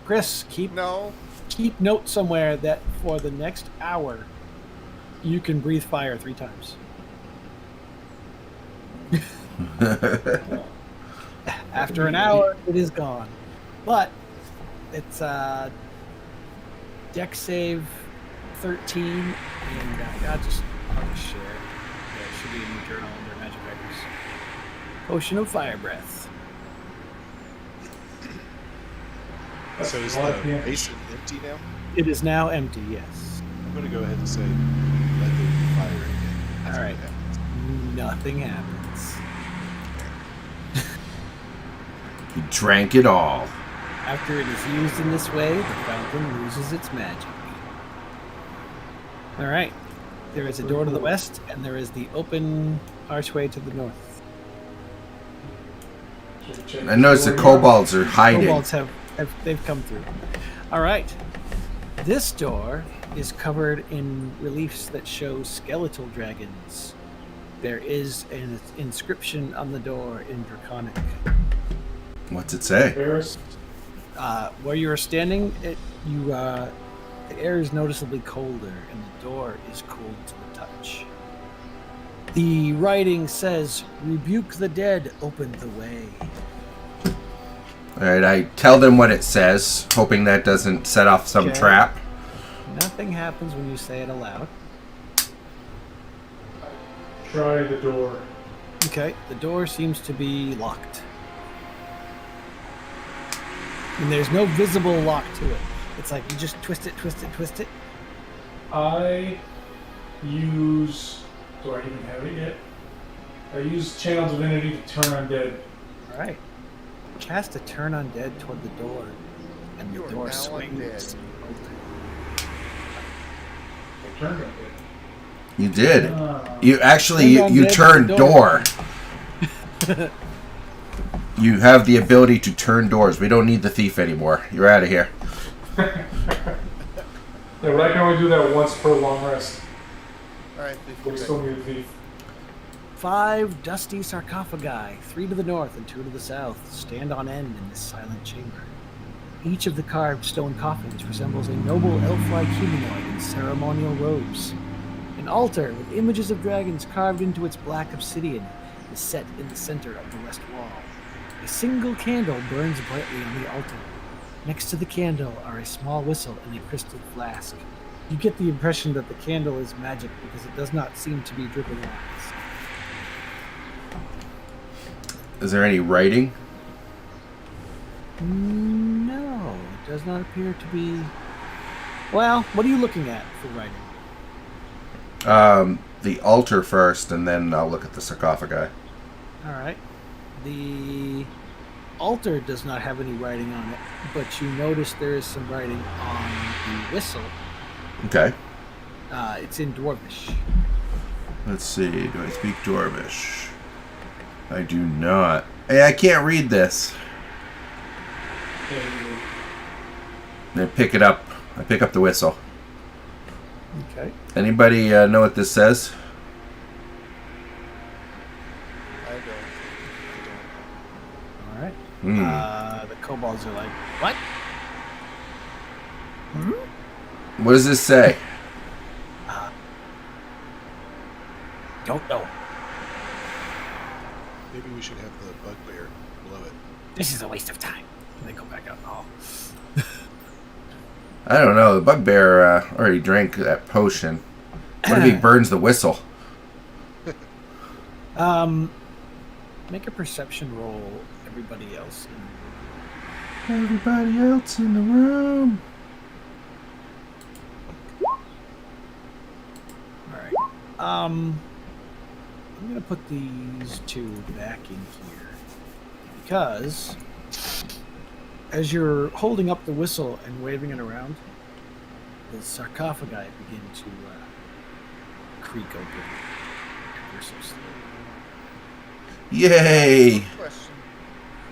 Chris, keep note somewhere that for the next hour you can breathe fire 3 times. After an hour, it is gone. But it's deck save 13, and I'll just share it. Yeah, it should be in your journal under Magic Records. Potion of Fire Breath. So is a lot the of damage. basin empty now? It is now empty, yes. I'm going to go ahead and say, let there be fire again. All right. What happens. Nothing happens. You drank it all. After it is used in this way, the fountain loses its magic. All right. There is a door to the west, and there is the open archway to the north. I noticed the kobolds are hiding. Kobolds they've come through. All right. This door is covered in reliefs that show skeletal dragons. There is an inscription on the door in Draconic. What's it say? Paris. Where you are standing, the air is noticeably colder, and the door is cold to the touch. The writing says, "Rebuke the dead, open the way." Alright, I tell them what it says, hoping that doesn't set off some Okay. trap. Nothing happens when you say it aloud. Try the door. Okay, the door seems to be locked. And there's no visible lock to it. It's like you just twist it, twist it, twist it. I use. Do I even have it yet? I use Channel Divinity to turn undead. All right. Cast a turn undead toward the door, and the You are door now swings. undead. I turned undead. You did. Ah. You actually Turned you undead turned to door. You have the ability to turn doors. We don't need the thief anymore. You're out of here. Yeah, but I can only do that once per long rest. Alright, But we still need a thief. 5 dusty sarcophagi, 3 to the north and 2 to the south, stand on end in this silent chamber. Each of the carved stone coffins resembles a noble elf-like humanoid in ceremonial robes. An altar with images of dragons carved into its black obsidian is set in the center of the west wall. A single candle burns brightly on the altar. Next to the candle are a small whistle and a crystal flask. You get the impression that the candle is magic because it does not seem to be dripping wax. Is there any writing? No, it does not appear to be. Well, what are you looking at for writing? The altar first, and then I'll look at the sarcophagi. All right. The altar does not have any writing on it, but you notice there is some writing on the whistle. Okay. It's in Dwarvish. Let's see. Do I speak Dwarvish? I do not. Hey, I can't read this. I pick it up. I pick up the whistle. Okay. Anybody know what this says? I don't. All right. Hmm. The kobolds are like, what? What does this say? Don't know. Maybe we should have the bugbear blow it. This is a waste of time. And they go back out. Oh. I don't know. The bugbear already drank that potion. What if he burns the whistle? Make a perception roll, everybody else. Everybody else in the room. Alright. I'm gonna put these 2 back in here. Because as you're holding up the whistle and waving it around, the sarcophagi begin to creak open ever so slowly. Yay! Question.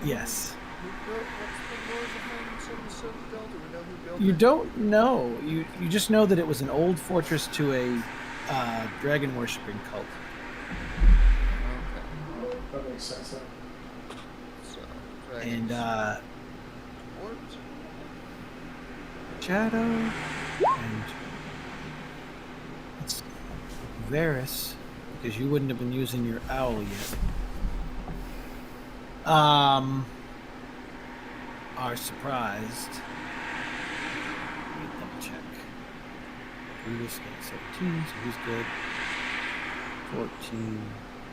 Yes. Who built, what's the lore behind Son of Citadel? Do we know who built You it? don't know. You just know that it was an old fortress to a dragon worshipping cult. Okay. That makes sense. Then. So, And dragons. Dwarves? Shadow and it's Varys, because you wouldn't have been using your owl yet. Are surprised. Let me double check. Brutus got 17, so he's good. 14.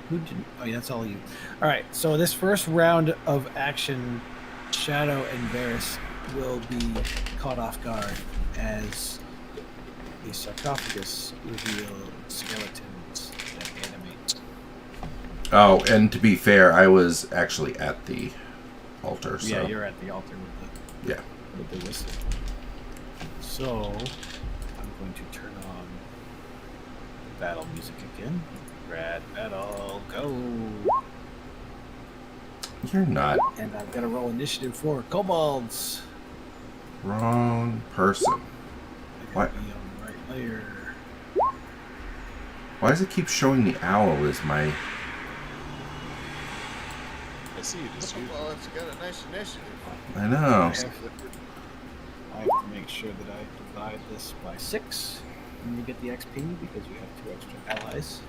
Who didn't? Oh, yeah, that's all you. All right, so this first round of action, Shadow and Varys will be caught off guard as the sarcophagus reveal skeletons that animate. Oh, and to be fair, I was actually at the altar. So. Yeah, you're at the altar with Yeah. the whistle. So I'm going to turn on the battle music again. Rad battle, go! You're not. And I've got to roll initiative for kobolds. Wrong person. I What? gotta be on the right layer. Why does it keep showing the owl as my... I see it as you. Well, it's got a nice initiative. I know. I have to make sure that I divide this by 6 and you get the XP because you have 2 extra allies.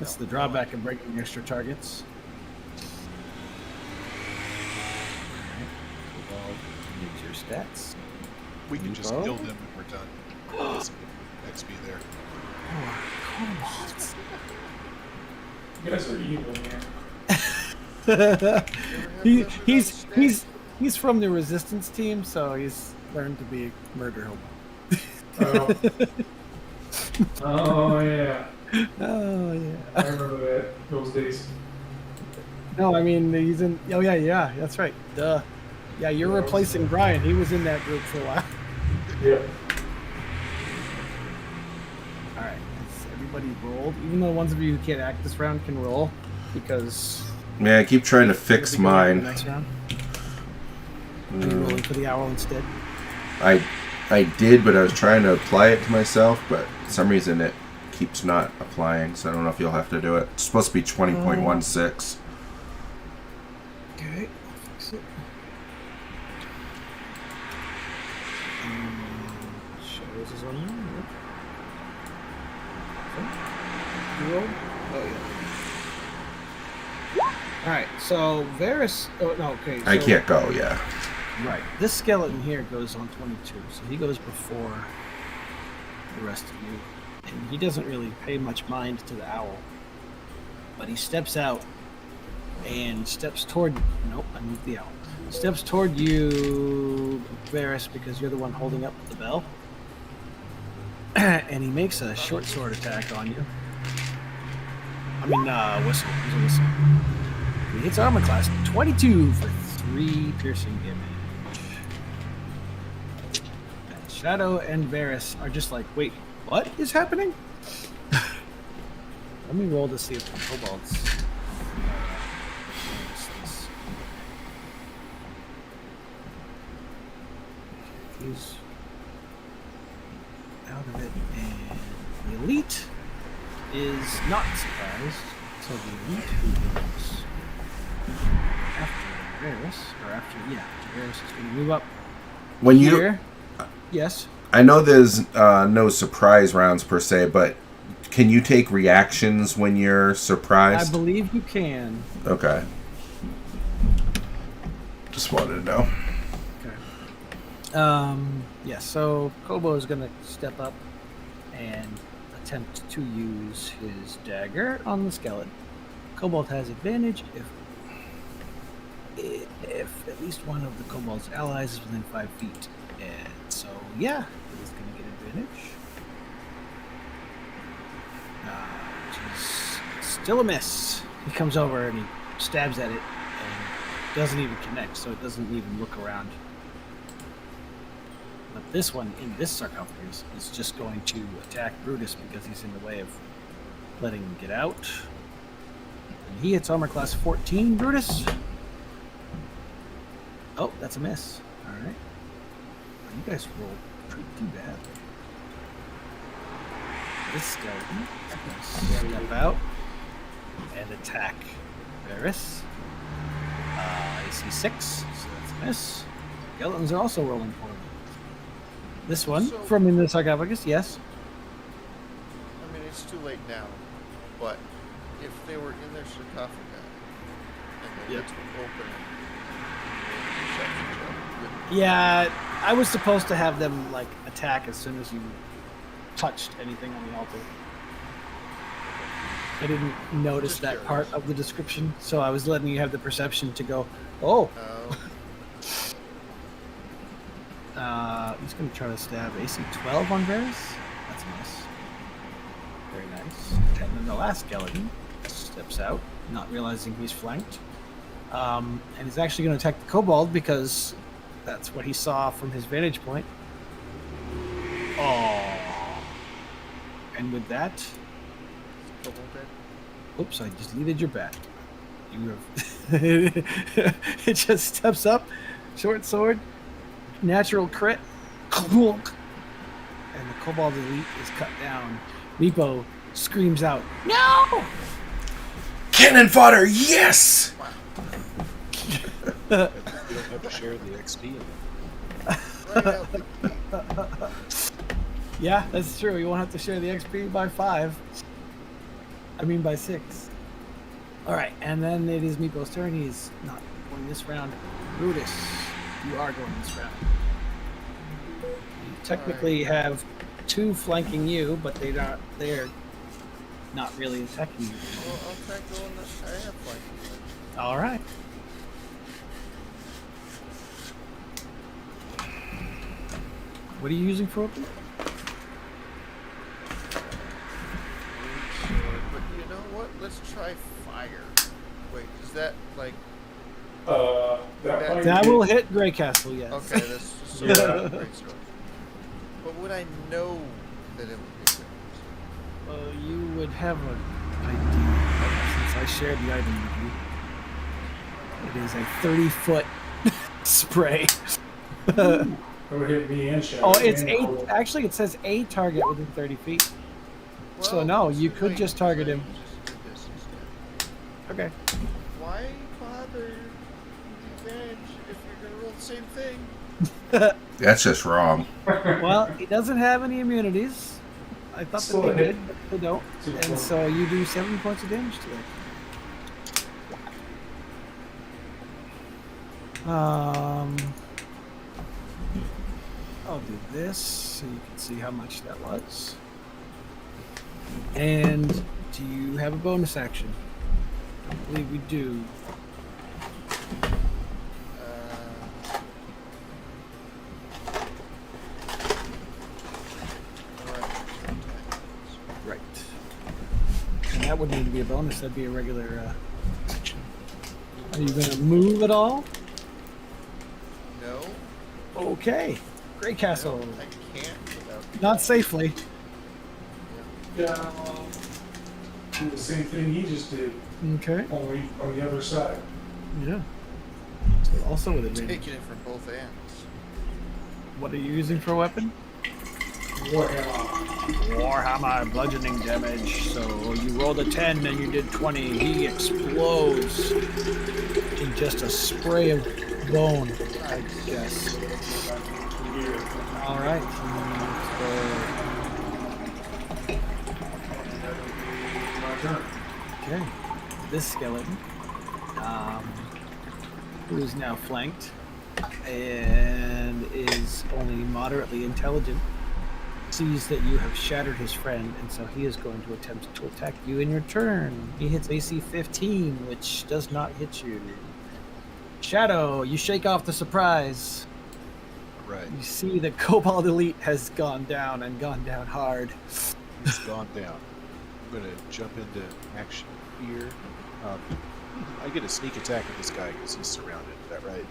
That's the drawback of breaking extra targets. Alright, needs your stats. We can just Bo? kill them when we're done. XP there. Kobolds. You guys are evil, man. You ever have he, them without he's a stick? he's from the resistance team, so he's learned to be a murder Oh. Oh yeah. Oh yeah. I remember that those days. No, I mean he's in. Oh yeah, that's right. Duh. Yeah, you're Yeah, replacing Brian. He was in that group for a while. Yeah. All right, has everybody rolled? Even though the ones of you who can't act this round can roll, because Man, I keep trying to you'll fix be going into the mine. next round. Are you rolling for the owl instead? I did, but I was trying to apply it to myself, but for some reason it keeps not applying, so I don't know if you'll have to do it. It's supposed to be 20.16. Okay, I'll fix it. Shadows is on there. Yep. You rolled? Oh yeah. All right, so Varys. Oh no, okay. So, I can't go, yeah. Right. This skeleton here goes on 22, so he goes before the rest of you. And he doesn't really pay much mind to the owl. But he steps out and steps toward... Nope, I moved the owl. Steps toward you, Varys, because you're the one holding up the bell. And he makes a short sword attack on you. I mean, whistle. He's a whistle. He hits armor class 22 for 3 piercing damage. And Shadow and Varys are just like, wait, what is happening? Let me roll to see if the kobolds. He's out of it, and the elite is not surprised. So the elite who goes after Varys, or after Varys is going to move up When you, here. Yes. I know there's no surprise rounds per se, but can you take reactions when you're I surprised? believe you can. Okay. Just wanted to know. Yeah, so Kobo is going to step up and attempt to use his dagger on the skeleton. Kobold has advantage if at least one of the Kobold's allies is within 5 feet. And so, yeah, he's going to get advantage. Which is still a miss. He comes over and he stabs at it and doesn't even connect, so it doesn't even look around. But this one, in this sarcophagus, is just going to attack Brutus because he's in the way of letting him get out. And he hits armor class 14, Brutus. Oh, that's a miss. All right. You guys rolled pretty badly. This skeleton is going to step out and attack Varys. AC 6, so that's a miss. Skeletons are also rolling poorly. This one, So- from in the sarcophagus, yes. I mean, it's too late now, but if they were in their sarcophagi and the Yep. lids were open, perception check, would- Yeah, I was supposed to have them like attack as soon as you touched anything on the altar. I didn't notice Just that curious. part of the description, so I was letting you have the perception to go, oh, he's going to try to stab AC 12 on Varys. That's nice. Very nice. And then the last skeleton steps out, not realizing he's flanked. And he's actually going to attack the kobold because that's what he saw from his vantage point. Oh. And with that, Kobold dead? oops, I just deleted your bat. You have it just steps up, short sword, natural crit, clunk, and the kobold elite is cut down. Meepo screams out, "No!" Cannon fodder, yes! You don't have to share the XP. Right out. Yeah, that's true. You won't have to share the XP by 5. I mean by 6. All right, and then it is Meepo's turn. He's not going this round. Brutus, you are going this round. You technically have two flanking you, but they're not really attacking you. Well, I'll try going. I have flanking. All right. What are you using for open? But you know what? Let's try fire. Wait, is that like? That will hit Grey Castle, yes. Okay, that's so Yeah. great story. But would I know that it would be good? You would have an idea since I shared the item with you. It is a 30-foot spray. It would hit me and Shadow. Oh, it's and 8. Cold. Actually, it says a target within 30 feet. So Well, no, let's you do could like- just target him. Just do this instead. Okay. Why bother revenge if you're gonna roll the same thing? That's just wrong. Well, he doesn't have any immunities. I thought Still that a they hit. did, but they don't. Still a And hit. so you do 7 points of damage to that. I'll do this so you can see how much that was. And do you have a bonus action? I believe we do. Right. And that wouldn't even be a bonus, that'd be a regular action. Are you going to move at all? No, Okay. Grey Castle. I can't without. Not safely. Yeah. Do the same thing he just did, Okay. only on the other side. Yeah. So also with advantage. Taking it from both ends. What are you using for a weapon? Warhammer. Warhammer bludgeoning damage. So you rolled a 10 and you did 20. He explodes in just a spray of bone, I guess. All right. My turn. Okay. This skeleton, who is now flanked and is only moderately intelligent, sees that you have shattered his friend, and so he is going to attempt to attack you in your turn. He hits AC 15, which does not hit you. Shadow, you shake off the surprise. Right. You see the Cobalt Elite has gone down and gone down hard. It's gone down. I'm going to jump into action here. I get a sneak attack at this guy because he's surrounded. Is that right?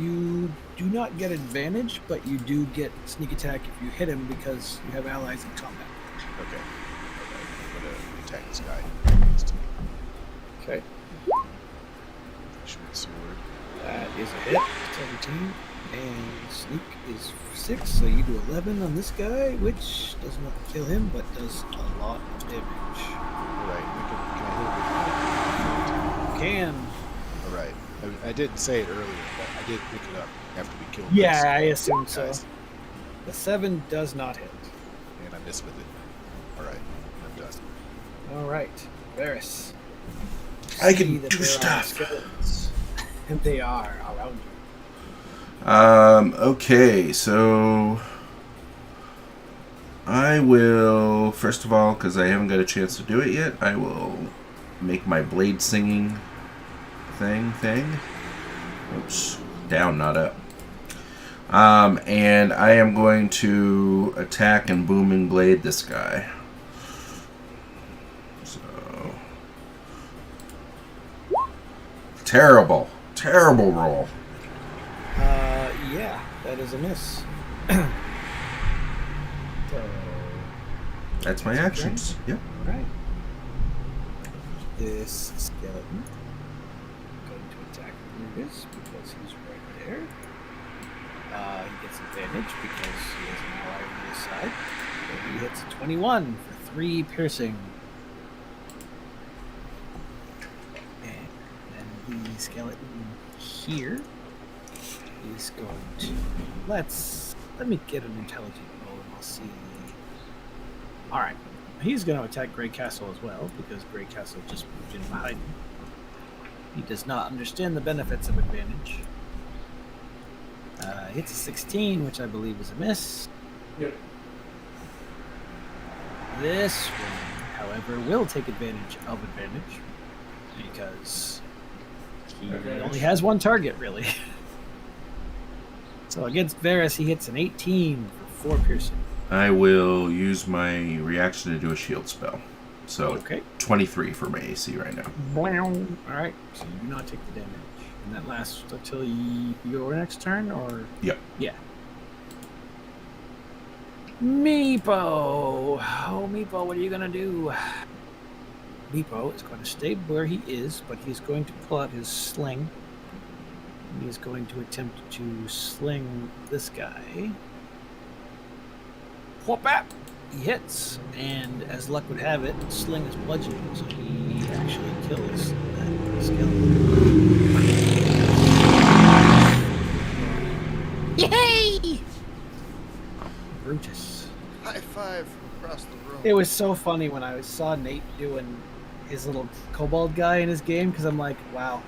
You do not get advantage, but you do get sneak attack if you hit him because you have allies in combat. Okay. I'm going to attack this guy. Next to me. Okay. Short sword. That is a hit. 17. And sneak is 6, so you do 11 on this guy, which does not kill him, but does a lot of damage. Alright, can I Can. hit it? Alright. I didn't say it earlier, but I did pick it up after we killed Yeah, this I assume so. guys, The 7 does not hit. and I missed with it. Alright, I'm done. All right, Varys. I can See that do there are stuff. skeletons, and they are around you. Okay, so I will, first of all, because I haven't got a chance to do it yet, I will make my blade singing thing. Oops, down, not up. And I am going to attack and booming blade this guy. So, terrible roll. Yeah, that is a miss. So, That's my actions. Yep. all right. This skeleton going to attack Brutus because he's right there. He gets advantage because he has an ally on his side. So he hits a 21 for 3 piercing. And then the skeleton here is going to let me get an intelligent roll and I'll see. All right, he's going to attack Grey Castle as well because Grey Castle just moved in behind him. He does not understand the benefits of advantage. Hits a 16, which I believe is a miss. Yep. This one, however, will take advantage of advantage because he only has one target, really. So against Varus, he hits an 18 for 4 piercing. I will use my reaction to do a shield spell. So Okay. 23 for my AC right now. Alright, so you do not take the damage. And that lasts until your next turn, or? Yep. Yeah. Meepo! Oh, Meepo, what are you gonna do? Meepo is going to stay where he is, but he's going to pull out his sling. And he's going to attempt to sling this guy. Whoop-ap! He hits, and as luck would have it, sling is bludgeoning, so he actually kills that skeleton. Yay! Brutus. High five from across the room. It was so funny when I saw Nate doing his little kobold guy in his game, because I'm like, wow,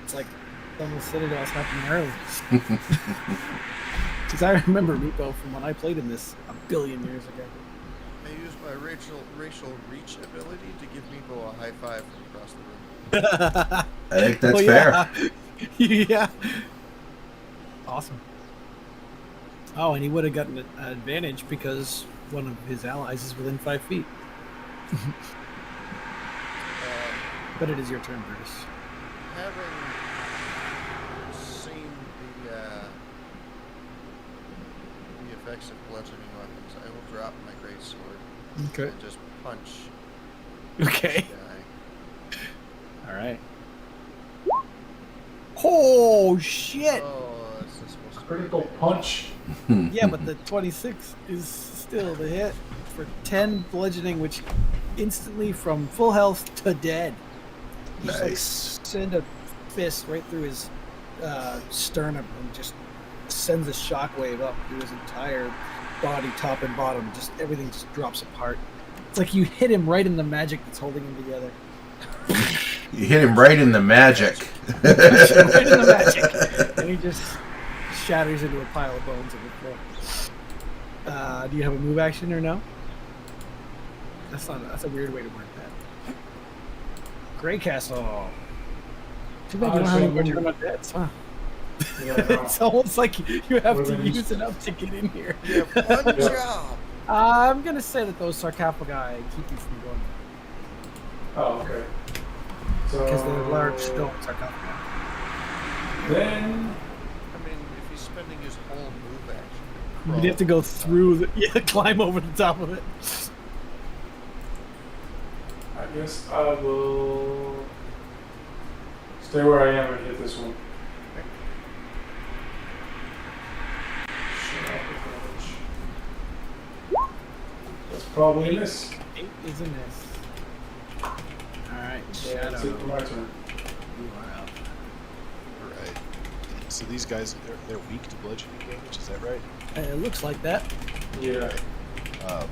it's like almost Citadel's happening early. Because I remember Meepo from when I played in this a billion years ago. I used my racial reach ability to give Meepo a high five from across the room. I think that's Well, fair. yeah. Yeah. Awesome. Oh, and he would have gotten an advantage because one of his allies is within 5 feet. But it is your turn, Brutus. Having seen the effects of bludgeoning weapons, I will drop my great sword Okay. and just punch Okay. this guy. All right. Oh shit! Oh, this is supposed to be Critical advantage. punch. Yeah, but the 26 is still the hit for 10 bludgeoning, which instantly from full health to dead. You just, Nice. send a fist right through his sternum and just sends a shockwave up through his entire body, top and bottom. Just everything just drops apart. It's like you hit him right in the magic that's holding him together. You hit him right in the magic. Right in the magic, and he just shatters into a pile of bones on the floor. Do you have a move action or no? That's a weird way to word that. Grey Castle. Too bad you don't have any more turn on deads, huh? Yeah, no. It's almost like you have What to are they use used it to? up to get in here. Yeah, one job. I'm gonna say that those sarcophagi keep you from going Oh, okay. So because they're large stone sarcophagi. Then I mean, if he's spending his whole move action, You'd have to go through the climb over the top of it. I guess I will stay where I am and hit this one. Shut up, advantage. That's probably a miss. 8 is a miss. Alright, Yeah, that's it for Shadow. my turn. You are up. Right. So these guys, they're weak to bludgeoning damage. Is that right? It looks like that. Yeah. Can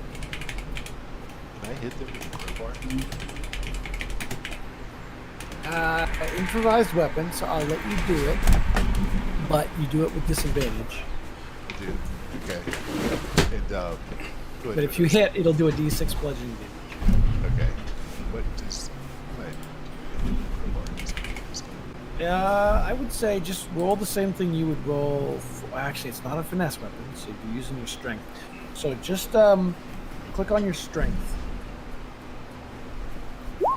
I hit them with a crowbar? Improvised weapon, so I'll let you do it. But you do it with disadvantage. I do. Okay. And go ahead. But if you hit, it'll do a d6 bludgeoning damage. Okay. What does my crowbar? I would say just roll the same thing you would roll. Actually, it's not a finesse weapon, so you're using your strength. So just click on your strength. All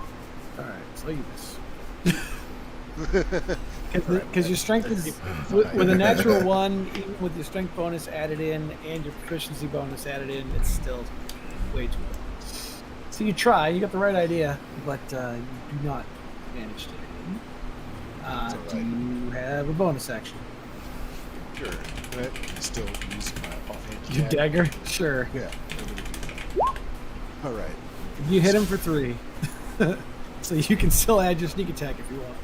right, so you miss. Because your strength is with a natural 1, even with your strength bonus added in and your proficiency bonus added in, it's still way too low. So you try, you got the right idea, but you do not manage to hit him. Do you have a bonus action? Sure. Can I still use my offhand Your attack? dagger? Sure. Yeah. I'm gonna do that. All right. You hit him for 3. So you can still add your sneak attack if you want.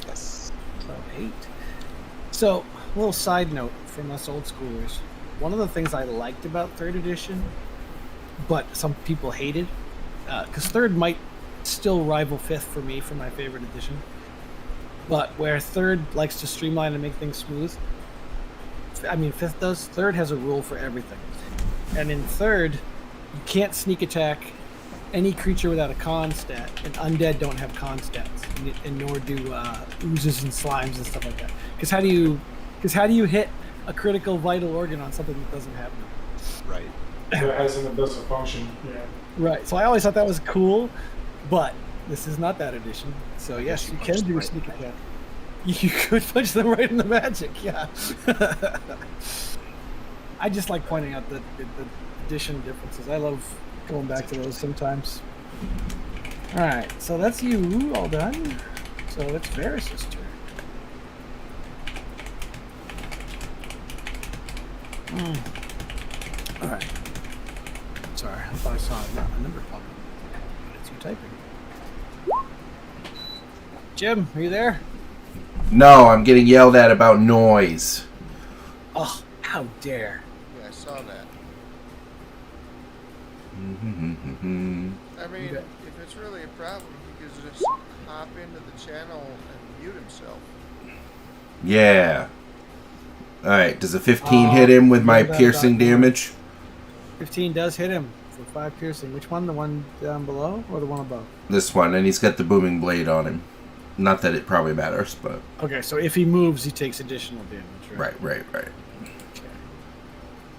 Yes. So 8. So, a little side note from us old schoolers. One of the things I liked about 3rd edition, but some people hated, because 3rd might still rival 5th for me for my favorite edition, but where 3rd likes to streamline and make things smooth, I mean, fifth does. Third has a rule for everything. And in third, you can't sneak attack any creature without a con stat, and undead don't have con stats, and nor do oozes and slimes and stuff like that. Because how do you hit a critical vital organ on something that doesn't have them? Right. That doesn't function. Yeah. Right. So I always thought that was cool, but this is not that edition. So yes, you can do a sneak attack. You could punch them right in the magic. Yeah. I just like pointing out the edition differences. I love going back to those sometimes. All right, so that's you all done. So it's Varys' turn. All right. Sorry, I thought I saw a number pop up. But it's you typing. Jim, are you there? No, I'm getting yelled at about noise. Oh, how dare! Yeah, I saw that. I Mm-hmm. mean, Okay. if it's really a problem, he could just hop into the channel and mute himself. Yeah. Alright, does a 15 hit him with my yeah, piercing that- damage? 15 does hit him for 5 piercing. Which one? The one down below or the one above? This one, and he's got the booming blade on him. Not that it probably matters, but... Okay, so if he moves, he takes additional damage, right? Right. Okay.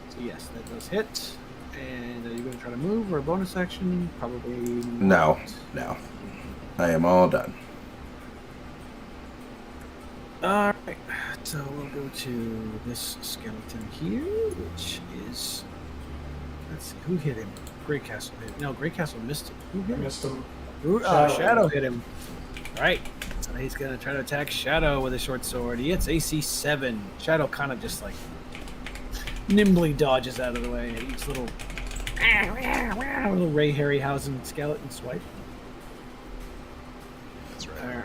So yes, that does hit. And are you going to try to move or a bonus action? Probably not. No. I am all done. All right. So we'll go to this skeleton here, which is... Let's see, who hit him? Greycastle hit him. No, Greycastle missed him. Who hit I him? missed him. Shadow hit him. All right. So he's going to try to attack Shadow with a short sword. He hits AC 7. Shadow kind of just like nimbly dodges out of the way at each little Ray Harryhausen skeleton swipe. That's right.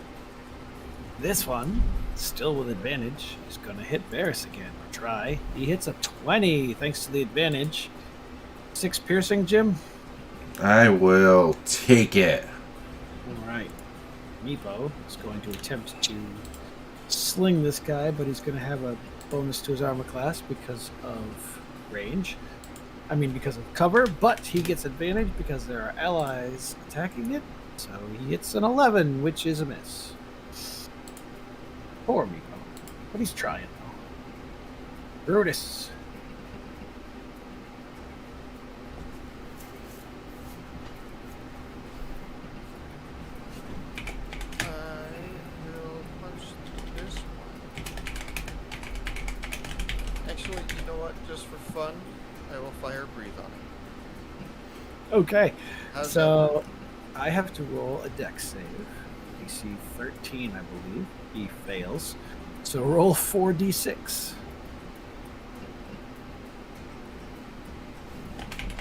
This one, still with advantage, is going to hit Varys again. Or try. He hits a 20 thanks to the advantage. 6 piercing, Jim. I will take it. All right. Meepo is going to attempt to sling this guy, but he's going to have a bonus to his armor class because of range. Because of cover, but he gets advantage because there are allies attacking it. So he hits an 11, which is a miss. Poor Meepo. But he's trying, though. Brutus. I will punch this one. Actually, you know what? Just for fun, I will fire breathe on it. Okay. How's that So work? I have to roll a dex save. DC 13, I believe. He fails. So roll 4d6.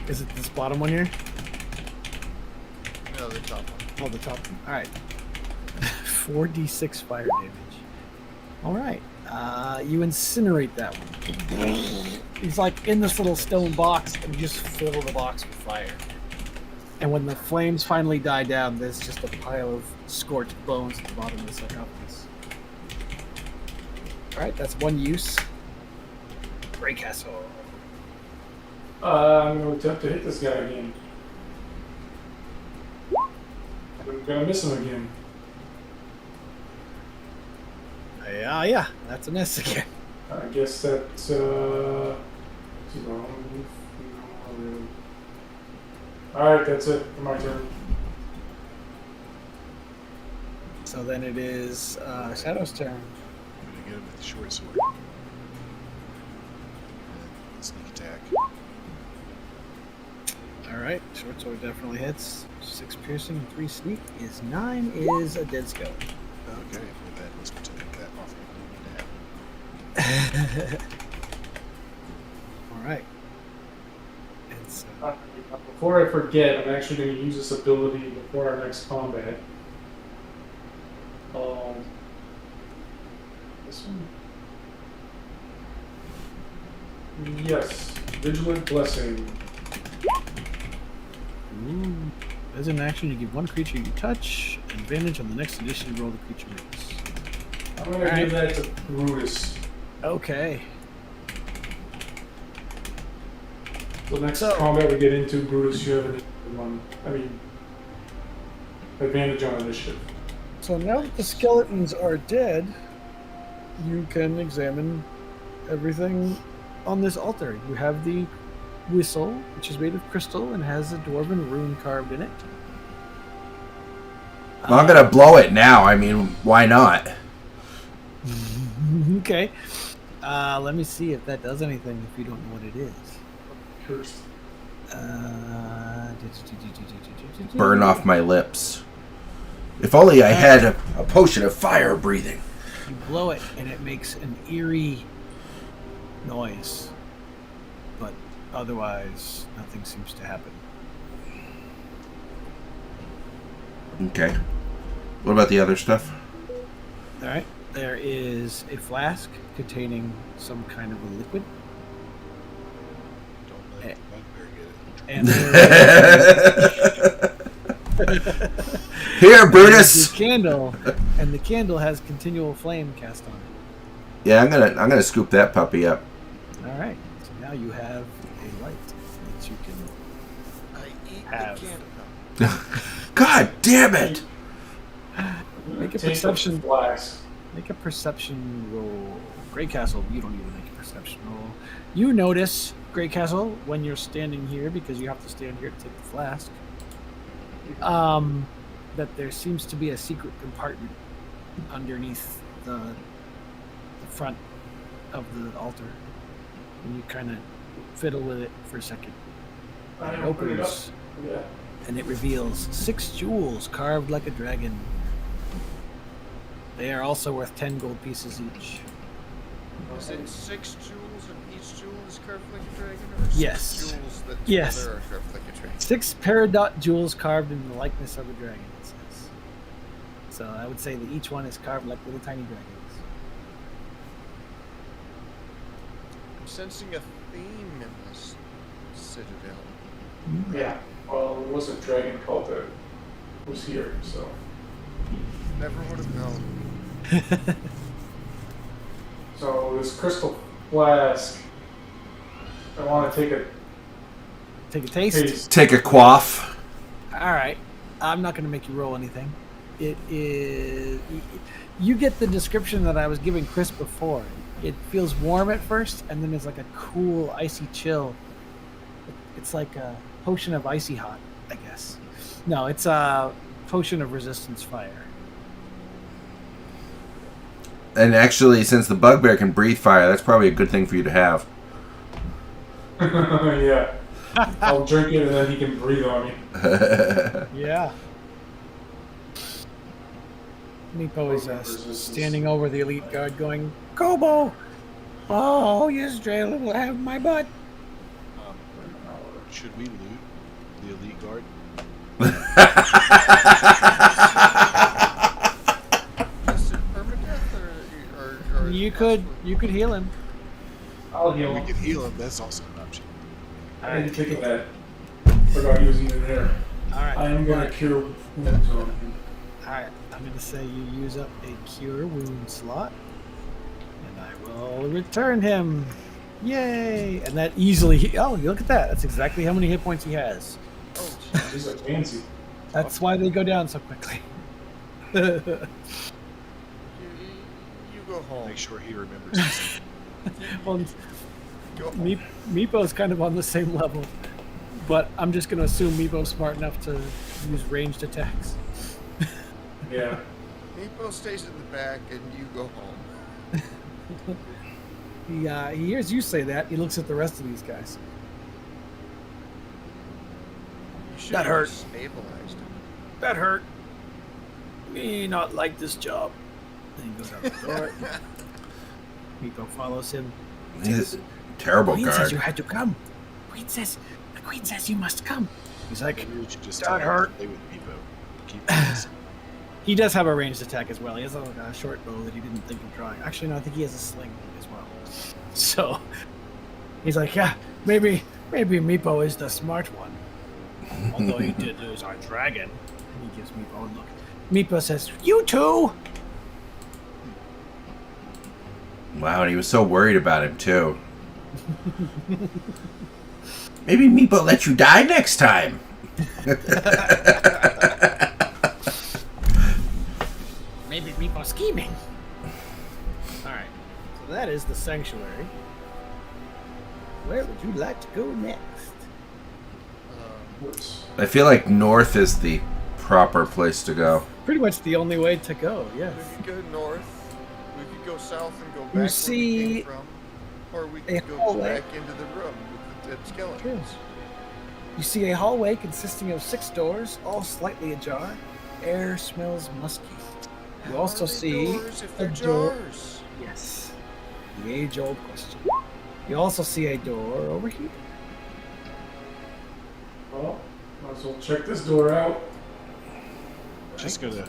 Is it this bottom one here? No, the top one. Oh, the top one. All right. 4d6 fire damage. All right. You incinerate that one. He's like in this little stone box, and you just fill the box with fire. And when the flames finally die down, there's just a pile of scorched bones at the bottom of the sarcophagus. All right, that's one use. Greycastle. I'm going to attempt to hit this guy again. I'm going to miss him again. Yeah, that's a miss again. I guess that's, Alright, that's it for my turn. So then it is Shadow's turn. I'm going to get him with the short sword. And then sneak attack. All right, short sword definitely hits. 6 piercing and 3 sneak is 9. Is a dead skeleton. Okay, well, that was to make that off to happen. All right. It's Before I forget, I'm actually going to use this ability before our next combat. This one? Yes, Vigilant Blessing. ooh. As an action, you give one creature you touch advantage on the next addition you roll the creature makes. I'm going to give that to Brutus. Okay. So next So- combat we get into, Brutus, you have advantage on initiative. So now that the skeletons are dead, you can examine everything on this altar. You have the whistle, which is made of crystal and has a dwarven rune carved in it. Well, I'm gonna blow it now. I mean, why not? Okay. Let me see if that does anything if you don't know what it is. Cursed. Burn off my lips. If only I had a potion of fire breathing. You blow it and it makes an eerie noise. But otherwise, nothing seems to happen. Okay. What about the other stuff? Alright. There is a flask containing some kind of a liquid. Don't let the bugbear get it. And there Here, is Brutus. the candle, and the candle has continual flame cast on it. Yeah, I'm gonna scoop that puppy up. All right, so now you have a light that you can I eat Have. the candle. God damn it! make a Take perception. the flask. Make a perception roll. Grey Castle, you don't need to make a perception roll. You notice, Grey Castle, when you're standing here, because you have to stand here to take the flask, that there seems to be a secret compartment underneath the front of the altar. And you kind of fiddle with it for a second. I And it open it up. opens, Yeah. and it reveals 6 jewels carved like a dragon. They are also worth 10 gold pieces each. Is it 6 jewels and each jewel is carved like a dragon? Or 6 Yes. jewels that Yes. together are carved like a dragon? 6 peridot jewels carved in the likeness of a dragon, it says. So I would say that each one is carved like little tiny dragons. I'm sensing a theme in this citadel. Yeah. Well, it was a dragon cult that was here, so. Never would have known. So this crystal flask, I want to take a Take a taste. taste. Take a quaff. All right. I'm not going to make you roll anything. It is. You get the description that I was giving Chris before. It feels warm at first, and then there's like a cool, icy chill. It's like a potion of icy hot, I guess. No, it's a potion of resistance fire. And actually, since the bugbear can breathe fire, that's probably a good thing for you to have. Yeah. I'll drink it and then he can breathe on me. Yeah. Meepo is standing over the elite guard going, Kobo! Oh, yes, Draylen will have my butt. Should we loot the elite guard? Is it permadeath or You could heal him. I'll heal We him. can heal him. That's also an option. I didn't think of that. Forgot he was even there. All right. I am gonna cure wounds on him. All right. I'm going to say you use up a cure wound slot, and I will return him. Yay! And that easily. Oh, look at that. That's exactly how many hit points he has. Oh, He's like fancy. That's why they go down so quickly. you go home. Make sure he remembers. His Well, Go home. Meepo's kind of on the same level, but I'm just going to assume Meepo's smart enough to use ranged attacks. Yeah. Meepo stays in the back and you go home. He hears you say that. He looks at the rest of these guys. You should That have hurt. stabilized him. That hurt. Me not like this job. Then he goes out the door. Meepo follows him. He's a terrible Queen says guard. you had to come. The Queen says you must come. He's like, Maybe we should just That tell him to hurt. play with Meepo. Keep this. he does have a ranged attack as well. He has a short bow that he didn't think of drawing. Actually, no, I think he has a sling as well. So he's like, yeah, maybe Meepo is the smart one. Although he did lose our dragon. And he gives Meepo a look. Meepo says, you too. Wow, and he was so worried about him too. Maybe Meepo let you die next time. Maybe people are scheming. All right. So that is the sanctuary. Where would you like to go next? What's I feel like north is the proper place to go. Pretty much the only way to go. Yes. We could go north. We could go south and go back You where we see came from, or we a could go hallway. back into the room with the dead skeletons. You see a hallway consisting of 6 doors, all slightly ajar. Air smells musky. You How also are they see doors if a they're door. jars? Yes. The age-old question. You also see a door over here. well, might as well check this door out. Just gonna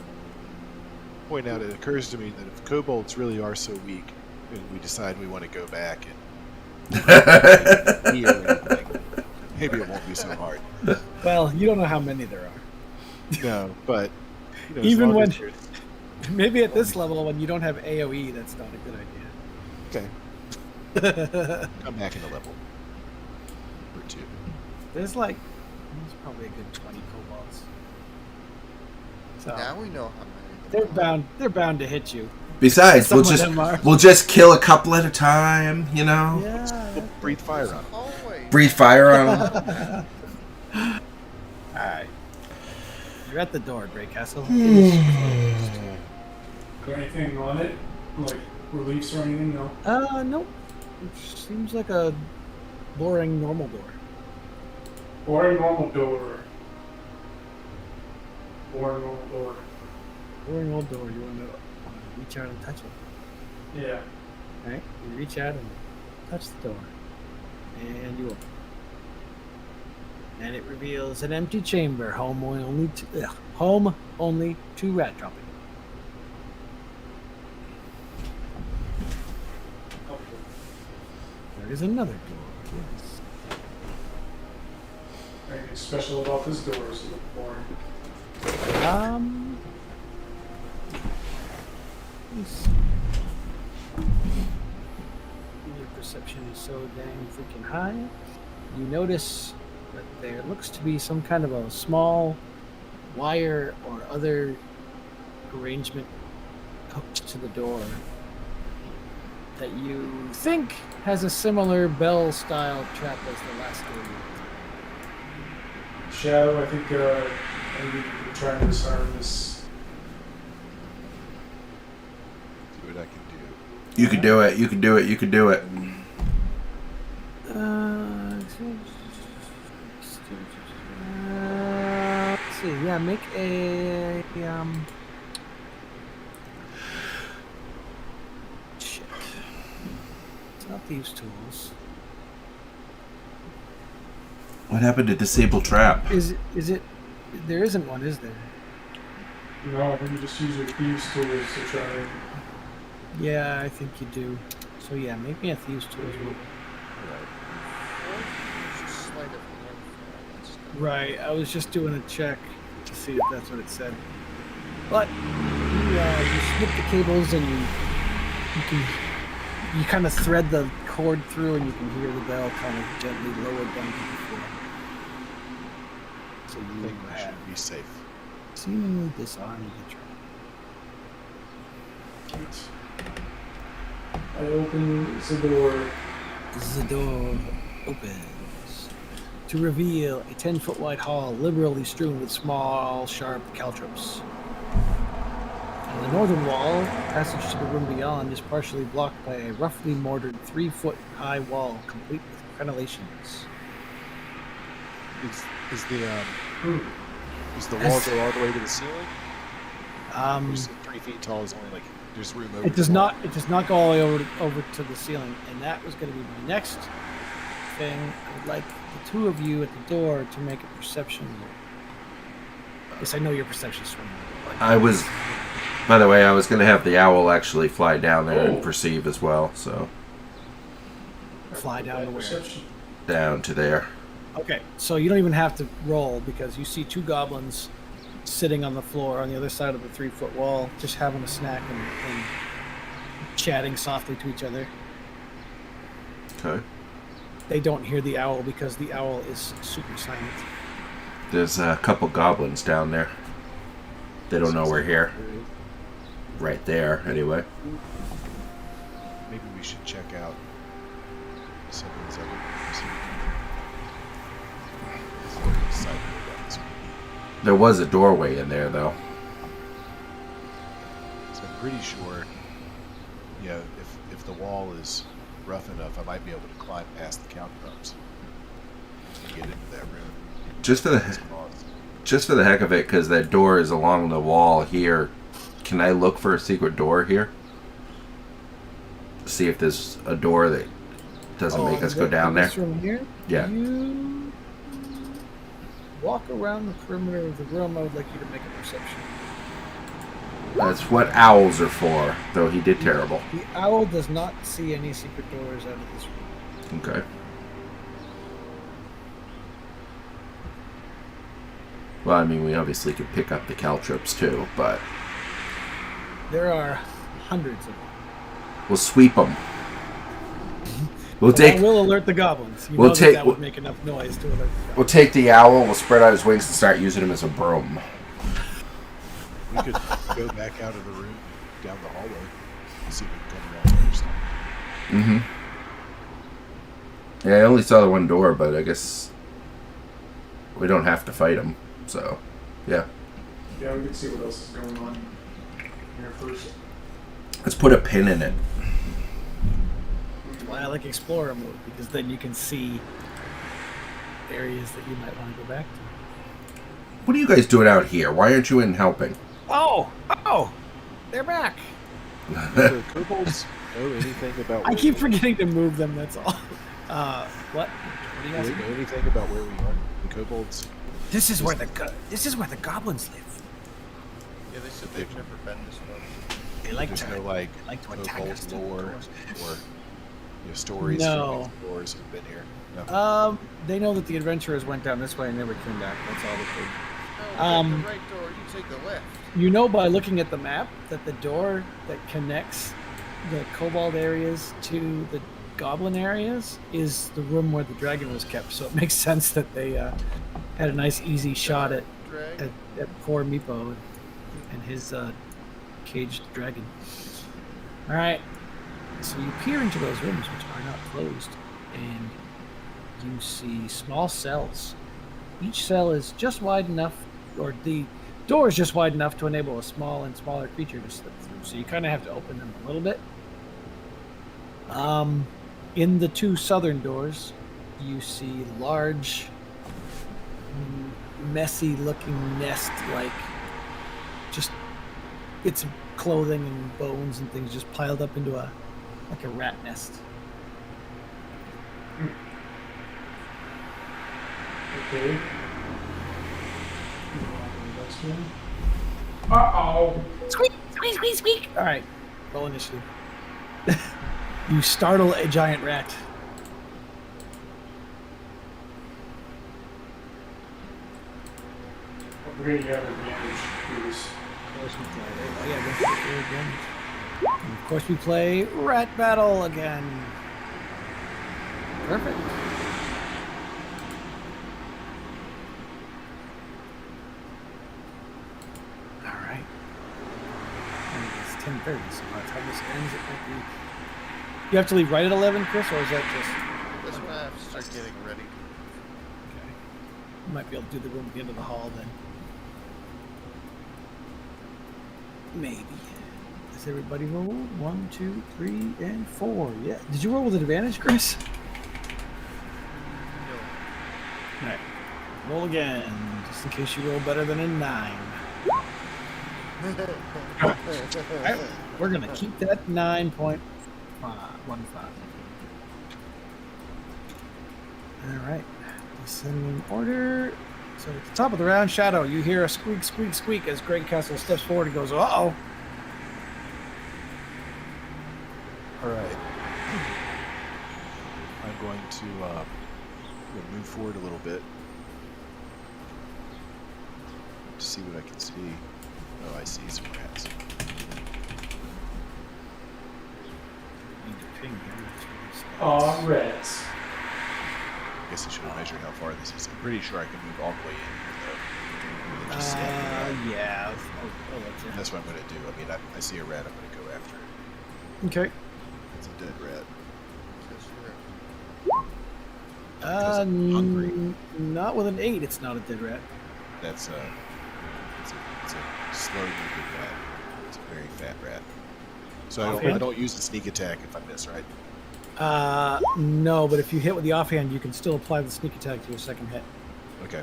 point out, it occurs to me that if kobolds really are so weak, and we decide we want to go back and heal anything, maybe it won't be so hard. Well, you don't know how many there are. No, but as Even long when- as there's- Maybe at this level, when you don't have AoE, that's not a good idea. come back in a level or two. There's probably a good 20 kobolds. So Now we know how many. they're bound to hit you. Besides, Some of them are. we'll just kill a couple at a time, you know? Yeah. We'll breathe fire on it. Hallway. Breathe fire on them. Alright. You're at the door, Grey Castle. Hmm. It is closed. Is there anything on it? Like reliefs or anything? No. Nope. It seems like a boring normal door. Or a normal door. Or a normal door. Boring old door. You want to reach out and touch it. Yeah. Alright? You reach out and touch the door. And you open. And it reveals an empty chamber, home only to rat dropping. Okay. There is another door. Yes. Anything special about this door? Is it boring? Let's see. Your perception is so dang freaking high. You notice that there looks to be some kind of a small wire or other arrangement hooked to the door that you think has a similar bell-style trap as the last door. Shadow, I think maybe we're trying to discern this. See what I can do. You could do it. You could do it. You could do it. Let's see. Yeah, make a shit. It's not thieves' tools. What happened to disable trap? Is it? There isn't one, is there? No, I think you just use your thieves tools to try and. Yeah, I think you do. So yeah, make me a thieves' tools roll. Just sleight of hand for all that stuff. Right. I was just doing a check to see if that's what it said. But you snip the cables and you kind of thread the cord through and you can hear the bell kind of gently lowered down to the floor. So I you think we have should be safe. seemingly disarmed the trap. I open the door. The door opens to reveal a 10-foot wide hall liberally strewn with small, sharp caltrops. On the northern wall, passage to the room beyond is partially blocked by a roughly mortared 3-foot high wall complete with crenellations. Is the wall go all the way to the ceiling? Or is it 3 feet tall? Is only like there's room over. It does the wall? not. It does not go all the way over to the ceiling, and that was going to be my next thing. I would like the two of you at the door to make a perception roll. Yes, I know your perception is swinging. I was. By the way, I was going to have the owl actually fly down there and perceive as well. So Fly down to where? Perception. down to there. Okay, so you don't even have to roll because you see 2 goblins sitting on the floor on the other side of the 3-foot wall, just having a snack and chatting softly to each other. Okay. they don't hear the owl because the owl is super silent. There's a couple goblins down there. They don't know we're here. Right there, anyway. Maybe we should check out some of these other rooms. There was a doorway in there, though. So I'm pretty sure, if the wall is rough enough, I might be able to climb past the countertops to get into that room. Just for the heck of it, because that door is along the wall here. Can I look for a secret door here? See if there's a door that doesn't make us go down there. This room here? Yeah. You walk around the perimeter of the room. I would like you to make a perception. That's what owls are for, though he did terrible. The owl does not see any secret doors out of this room. Okay. Well, I mean, we obviously could pick up the caltrops too, but There are hundreds of them. we'll sweep them. That will alert the goblins. You know that would make enough noise to alert the goblins. We'll take the owl, we'll spread out his wings and start using him as a broom. We could go back out of the room, down the hallway, and see if we can come around the other side. Mm-hmm. Yeah, I only saw the one door, but I guess we don't have to fight him. So, yeah. Yeah, we can see what else is going on here first. Let's put a pin in it. That's why I like Explorer mode, because then you can see areas that you might want to go back to. What are you guys doing out here? Why aren't you in helping? Oh! They're back! Do the kobolds know anything about I keep forgetting to move them, that's all. What? What do you Do guys they know anything about where we are? The kobolds? This is where the goblins live. Yeah, they said they've never been this low. They like There's to no, like, attack us kobold through the lore doors. or stories No. from explorers who've been here. No. They know that the adventurers went down this way and never came back. That's all they think. No, take the right door, you take the left. You know by looking at the map that the door that connects the kobold areas to the goblin areas is the room where the dragon was kept. So it makes sense that they had a nice easy shot at poor Meepo and his caged dragon. All right. So you peer into those rooms, which are not closed, and you see small cells. Each cell is just wide enough, or the door is just wide enough to enable a small and smaller creature to slip through. So you kind of have to open them a little bit. In the two southern doors, you see large, messy-looking nest-like, just bits of clothing and bones and things just piled up into a rat nest. Okay. Uh-oh. Squeak, squeak, squeak, squeak. All right, roll initiative. You startle a giant rat. We're going to have advantage for this. Of course we play. Oh yeah, go again. And of course we play rat battle again. Perfect. All right. And it's 10:30, so by the time this ends, it might be. You have to leave right at 11, Chris, or is that just? That's when I have to start getting ready. Okay. You might be able to do the room at the end of the hall then. Maybe. Has everybody rolled? 1, 2, 3, and 4. Yeah. Did you roll with advantage, Chris? No. Alright. Roll again, just in case you roll better than a 9. Alright, we're gonna keep that 9.15. Alright. Descending order. So at the top of the round, Shadow, you hear a squeak, squeak, squeak as Greg Castle steps forward and goes, uh-oh. All right. I'm going to move forward a little bit to see what I can see. Oh, I see some rats. Need to ping him. Aw, rats. I guess I should have measured how far this is. I'm pretty sure I can move all the way in here, though. And just stand there. Yeah. I'll let you. That's what I'm going to do. I mean, I see a rat, I'm going to go after it. Okay. It's a dead rat. Says here. Because I'm hungry. Not with an 8, it's not a dead rat. That's it's a slow moving rat. It's a very fat rat. So Okay. I don't use the sneak attack if I miss, right? No, but if you hit with the offhand, you can still apply the sneak attack to your second hit. Okay.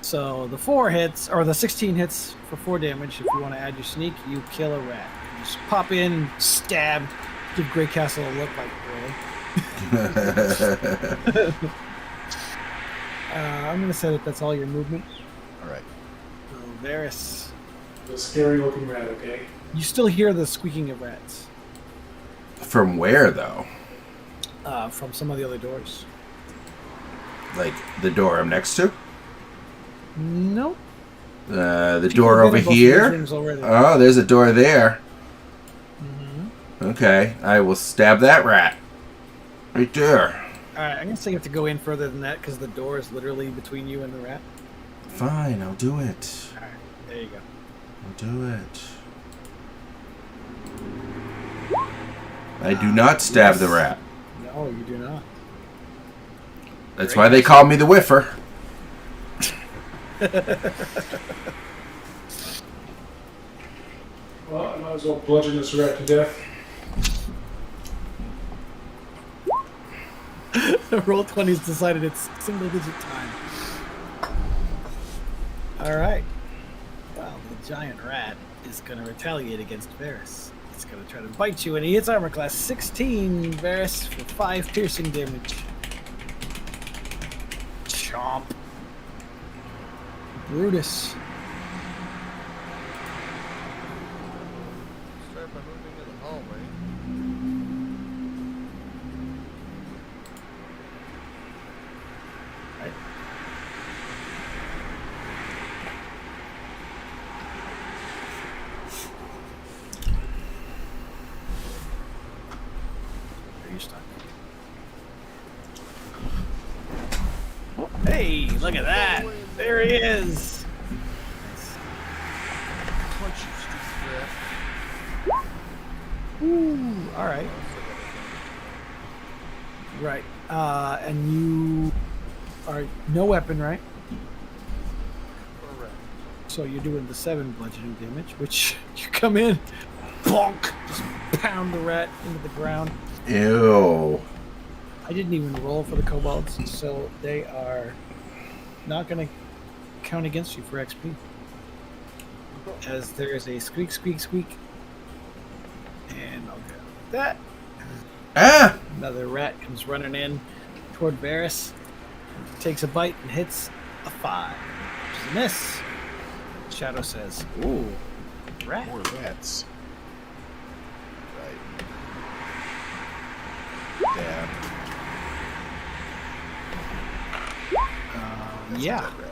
So the 4 hits, or the 16 hits for 4 damage. If you want to add your sneak, you kill a rat. You just pop in and stab. Give Grey Castle a look like, really? I'm going to say that that's all your movement. All right. So, Varys, The scary looking rat, okay? you still hear the squeaking of rats From where, though? from some of the other doors. Like the door I'm next to? Nope. The People door have over been in both of these here? rooms already. Oh, there's a door there. Mhm. Okay, I will stab that rat. Right there. All right, I'm going to say you have to go in further than that because the door is literally between you and the rat. Fine, I'll do it. All right, there you go. I'll do it. I do not stab the yes. rat. No, you do not. That's Great. why they call me the whiffer. Well, I might as well bludgeon this rat to death. Roll 20's decided it's single digit time. All right. Well, the giant rat is going to retaliate against Varys. It's going to try to bite you, and he hits armor class 16, Varys, for 5 piercing damage. Chomp. Brutus. Start by moving to the hallway. Right. Are you stuck? Oh, hey, look at that! There he is! Punch you, stupid rat. Ooh, alright. Right. And you are no weapon, right? Correct. So you're doing the 7 bludgeoning damage, which you come in, bonk, just pound the rat into the ground. Ew. I didn't even roll for the kobolds, so they are not going to count against you for XP. As there is a squeak, squeak, squeak. And I'll go like that. Ah! Another rat comes running in toward Varys, takes a bite and hits a 5. Which is a miss. Shadow says, ooh, rat. More rats. Right. Dab. That's a Yeah, dead rat.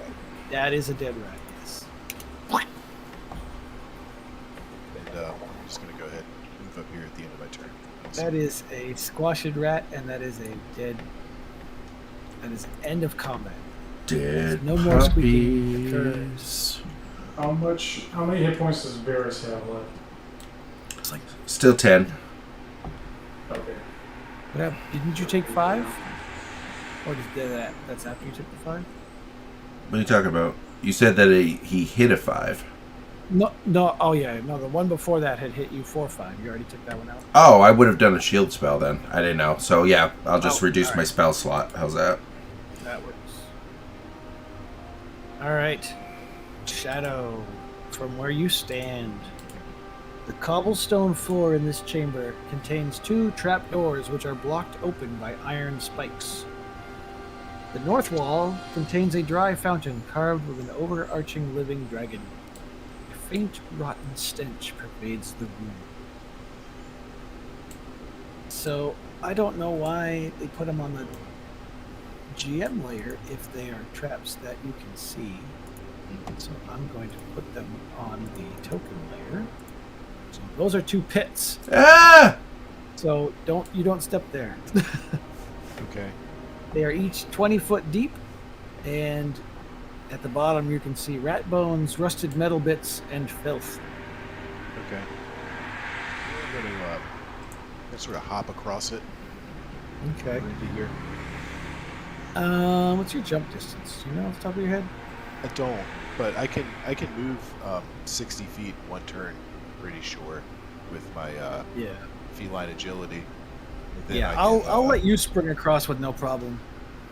that is a dead rat, yes. And I'm just going to go ahead and move up here at the end of my turn. That is a squashed rat, and that is a dead. That is end of combat. Dead No more squeaking puppies. How many hit points does Varys have left? It's like, Still 10. Okay. what happened? Didn't you take 5? Or did that? That's after you took the 5? What are you talking about? You said that he hit a 5. No. Oh yeah, no. The one before that had hit you 4/5. You already took that one out. Oh, I would have done a shield spell then. I didn't know. So yeah, I'll just Oh, reduce alright. my spell slot. How's that? That works. All right, Shadow. From where you stand, the cobblestone floor in this chamber contains 2 trapdoors which are blocked open by iron spikes. The north wall contains a dry fountain carved with an overarching living dragon. A faint, rotten stench pervades the room. So, I don't know why they put them on the GM layer if they are traps that you can see. So I'm going to put them on the token layer. So those are 2 pits. Ah! So you don't step there. Okay. They are each 20 foot deep, and at the bottom you can see rat bones, rusted metal bits, and filth. Okay. I'm going to sort of hop across it. Okay. Into here. What's your jump distance? Do you know off the top of your head? I don't, but I can move 60 feet one turn, pretty sure, with my Yeah. feline agility. And then Yeah, I I'll can, let you spring across with no problem.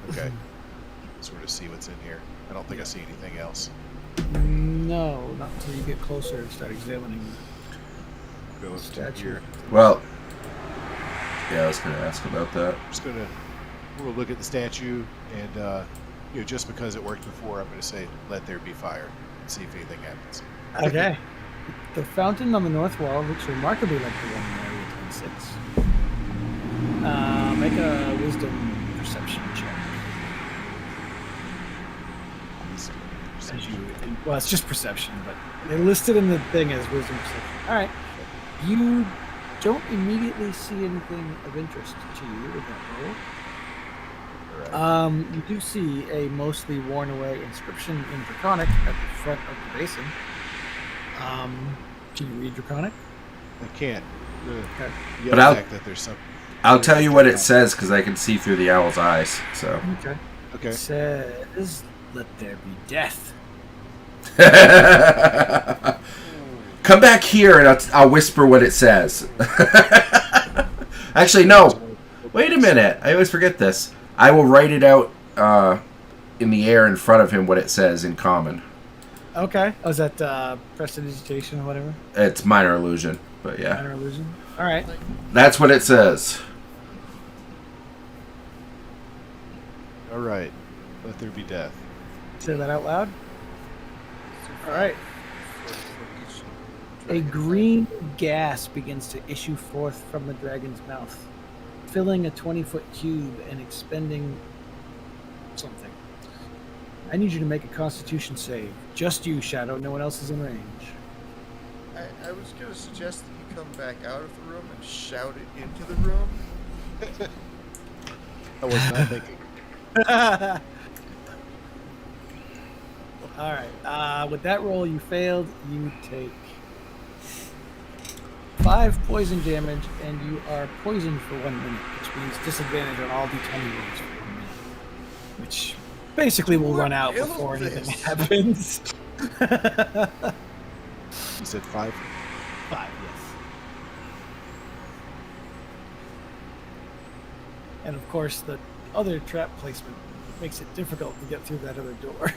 Okay. Sort of see what's in here. I don't think I see anything else. No, not until you get closer and start examining Go the up to statue. here. Well, yeah, I was going to ask about that. I'm just gonna look at the statue, and just because it worked before, I'm gonna say, "Let there be fire," and see if anything happens. Okay. The fountain on the north wall looks remarkably like the one in Area 26. Make a wisdom perception check. As you, well, it's just perception, but they listed in the thing as wisdom perception. All right. You don't immediately see anything of interest to you in that roll. Alright. You do see a mostly worn away inscription in Draconic at the front of the basin. Can you read Draconic? I can't. Okay. But I'll- fact that there's some. I'll tell you what it says because I can see through the owl's eyes. So. Okay. Okay. It says, "Let there be death." Come back here and I'll whisper what it says. Actually, no. Wait a minute. I always forget this. I will write it out in the air in front of him what it says in common. Okay. Oh, is that prestidigitation or whatever? It's minor illusion, but yeah. Minor illusion? All right. That's what it says. All right. Let there be death. Say that out loud. All right. A green gas begins to issue forth from the dragon's mouth, filling a 20-foot cube and expending something. I need you to make a Constitution save. Just you, Shadow. No one else is in range. I was going to suggest that you come back out of the room and shout it into the room. I was not thinking. All right. With that roll, you failed. You take 5 poison damage, and you are poisoned for 1 minute, which means disadvantage on all d20 rolls for 1 minute, which basically will run out Kill before anything this. happens. You said 5? 5, yes. And of course, the other trap placement makes it difficult to get through that other door.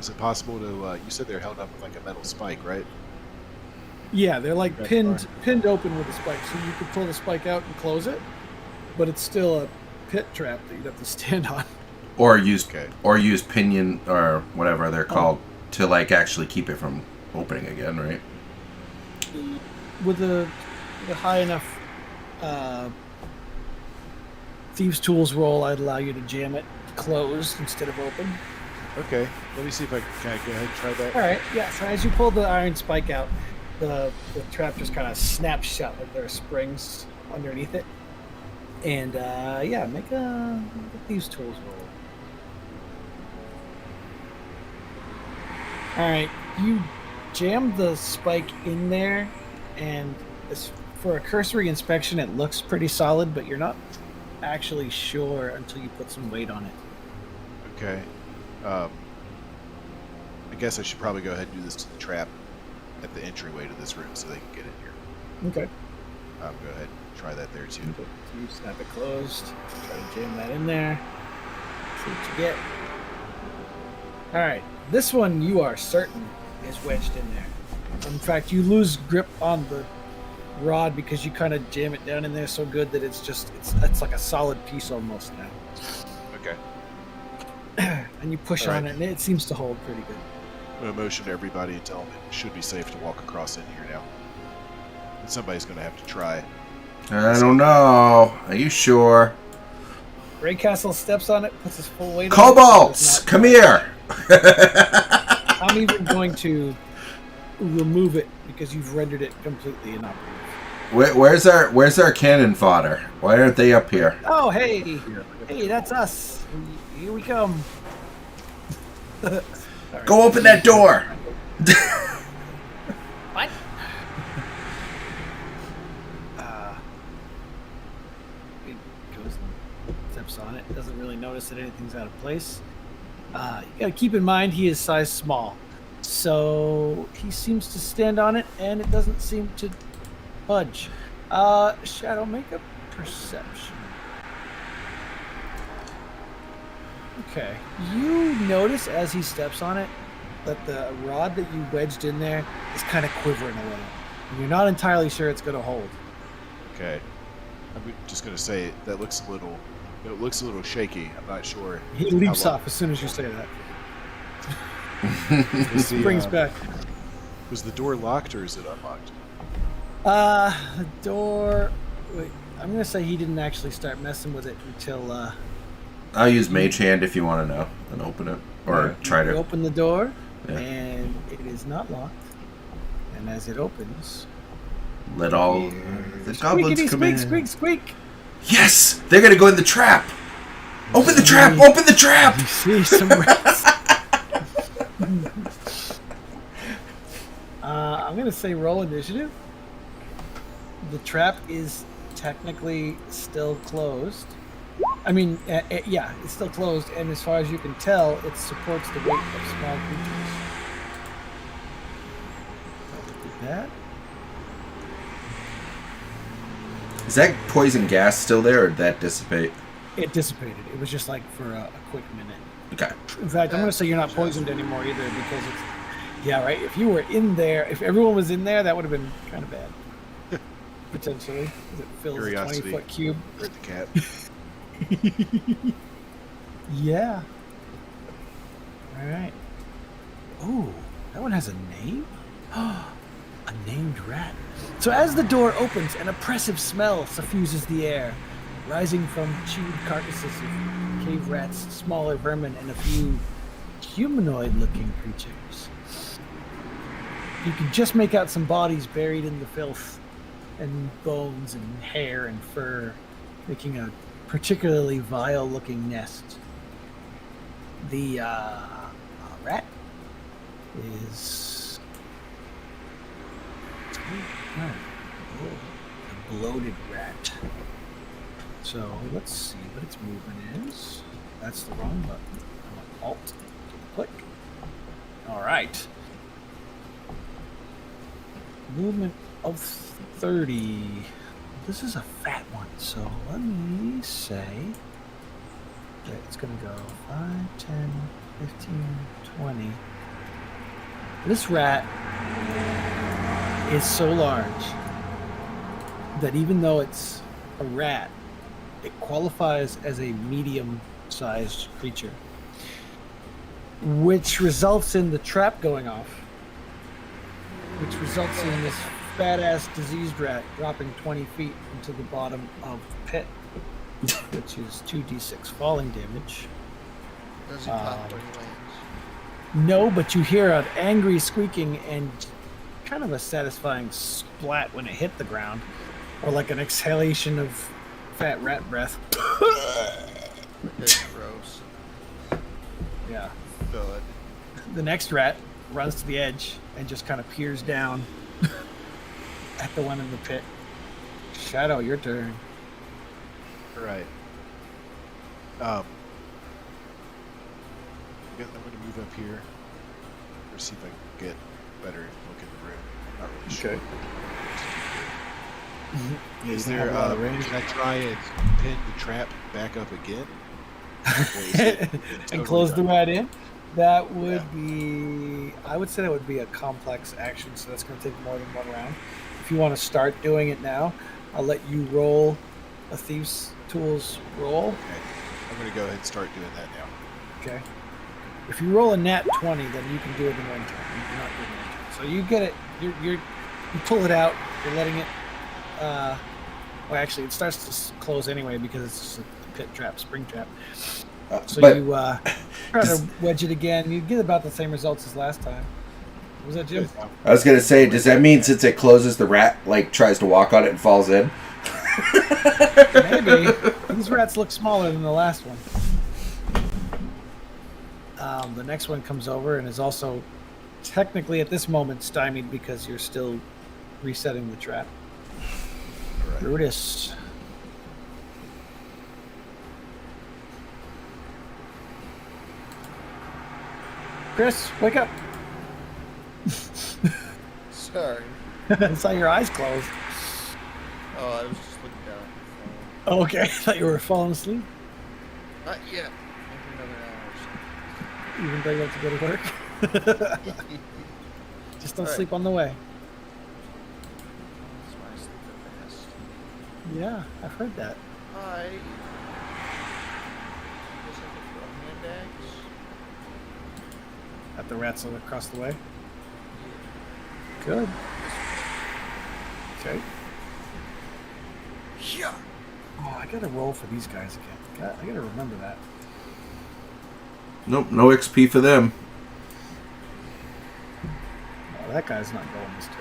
Is it possible to? You said they're held up with like a metal spike, right? Yeah, they're like That's pinned open with a spike, so you could pull the spike out and close it, but it's still a pit trap that you'd have to stand on. Or use Okay. pinion or whatever they're called to like actually keep it from opening again, right? With a high enough thieves' tools roll, I'd allow you to jam it closed instead of open. Okay. Let me see if I can I go ahead and try that. All right, yeah. So as you pull the iron spike out, the trap just kind of snaps shut, like there are springs underneath it. And yeah, make a thieves' tools roll. All right, you jam the spike in there, and for a cursory inspection, it looks pretty solid, but you're not actually sure until you put some weight on it. Okay. I guess I should probably go ahead and do this to the trap at the entryway to this room so they can get in here. Okay. Go ahead and try that there too. So you snap it closed. Try to jam that in there. See what you get. All right, this one you are certain is wedged in there. In fact, you lose grip on the rod because you kind of jam it down in there so good that it's like a solid piece almost now. Okay. And you push All on right. it, and it seems to hold pretty good. I'm going to motion to everybody and tell them it should be safe to walk across in here now. And somebody's going to have to try. I don't know. Are you sure? Greycastle steps on it, puts his full weight on it. Cobalts, Does not- come here. I'm even going to remove it because you've rendered it completely inoperative. Where's our cannon fodder? Why aren't they up here? Oh, hey, that's us. Here we come. Go open that door. What? He goes and steps on it. Doesn't really notice that anything's out of place. You gotta keep in mind he is size small, so he seems to stand on it, and it doesn't seem to budge. Shadow, make a perception. Okay. You notice as he steps on it that the rod that you wedged in there is kind of quivering a little. And you're not entirely sure it's going to hold. Okay. I'm just gonna say that looks a little. It looks a little shaky. I'm not sure. He leaps off as soon as you say that. Springs back. Was the door locked or is it unlocked? The door. Wait, I'm going to say he didn't actually start messing with it until. I'll use Mage Hand if you want to know and open it or try You to. open the door, Yeah. and it is not locked. And as it opens, Let all the goblins squeakity come squeak, in. squeak, squeak. Yes, they're gonna go in the trap. Open the trap! Open the trap! You see some rats. I'm gonna say roll initiative. The trap is technically still closed. I mean, yeah, it's still closed, and as far as you can tell, it supports the weight of small creatures. Did that? Is that poison gas still there, or did that dissipate? It dissipated. It was just like for a quick minute. Okay. In fact, I'm going to say you're not poisoned anymore either because it's... Yeah, right? If you were in there, if everyone was in there, that would have been kind of bad. Potentially. Because it fills a Curiosity. 20-foot cube. Hurt the cat. Yeah. Alright. Ooh, that one has a name? A named rat. So as the door opens, an oppressive smell suffuses the air, rising from chewed carcasses of cave rats, smaller vermin, and a few humanoid-looking creatures. You can just make out some bodies buried in the filth, and bones and hair and fur, making a particularly vile-looking nest. The rat is a bloated rat. So let's see what its movement is. That's the wrong button. I want Alt. Click. All right. Movement of 30. This is a fat one, so let me say that it's going to go 5, 10, 15, 20. This rat is so large that even though it's a rat, it qualifies as a medium-sized creature, which results in the trap going off, which results in this fat-ass diseased rat dropping 20 feet into the bottom of the pit, which is 2d6 falling damage. Does he pop when he lands? No, but you hear an angry squeaking and kind of a satisfying splat when it hit the ground, or like an exhalation of fat rat breath. It's gross. Yeah. Good. The next rat runs to the edge and just kind of peers down at the one in the pit. Shadow, your turn. All right. I'm going to move up here or see if I can get a better look in the room. I'm not really sure. Yeah, Is you there have a lot of range. can I try and pin the trap back up again? Or is it and totally close the done? rat in? That would be... I would say that would be a complex action, so that's going to take more than one round. If you want to start doing it now, I'll let you roll a Thieves' Tools roll. Okay. I'm going to go ahead and start doing that now. Okay. If you roll a nat 20, then you can do it in one turn. You cannot do it in one turn. So you get it. You pull it out. You're letting it. Well, actually, it starts to close anyway because it's just a pit trap, spring trap. So But you try to wedge it again. You get about the same results as last time. Was that Jim? I was gonna say, does that mean since it closes, the rat like tries to walk on it and falls in? Maybe. These rats look smaller than the last one. The next one comes over and is also technically at this moment stymied because you're still resetting the trap. Right. Brutus. Chris, wake up. Sorry. I saw your eyes closed. Oh, I was just looking down at Oh, okay. I thought you were falling asleep, the phone. Not yet. Maybe another even though you have to go to work. hour or so. Just don't All right. sleep on the way. That's why I sleep the best. Yeah, I've heard that. I guess I could throw handbags. At the rats across the way. Good. Okay. Yeah. Oh, I gotta roll for these guys again. I gotta remember that. Nope, no XP for them. Oh, that guy's not going this turn.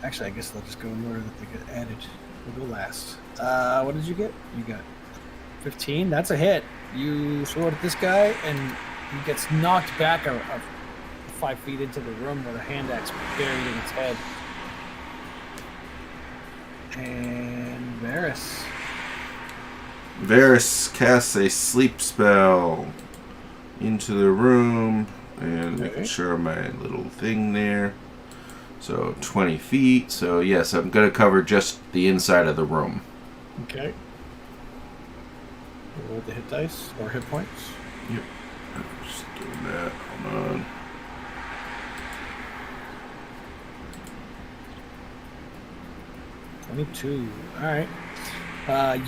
Actually, I guess they'll just go in order that they get added. We'll go last. What did you get? You got 15. That's a hit. You throw it at this guy, and he gets knocked back a 5 feet into the room with a hand axe buried in its head. And Varys. Varys casts a sleep spell into the room and making sure my little thing there. So 20 feet. So yes, I'm going to cover just the inside of the room. Okay. Roll the hit dice or hit points. Yep. I'm just doing that. Hold on. $22. All right.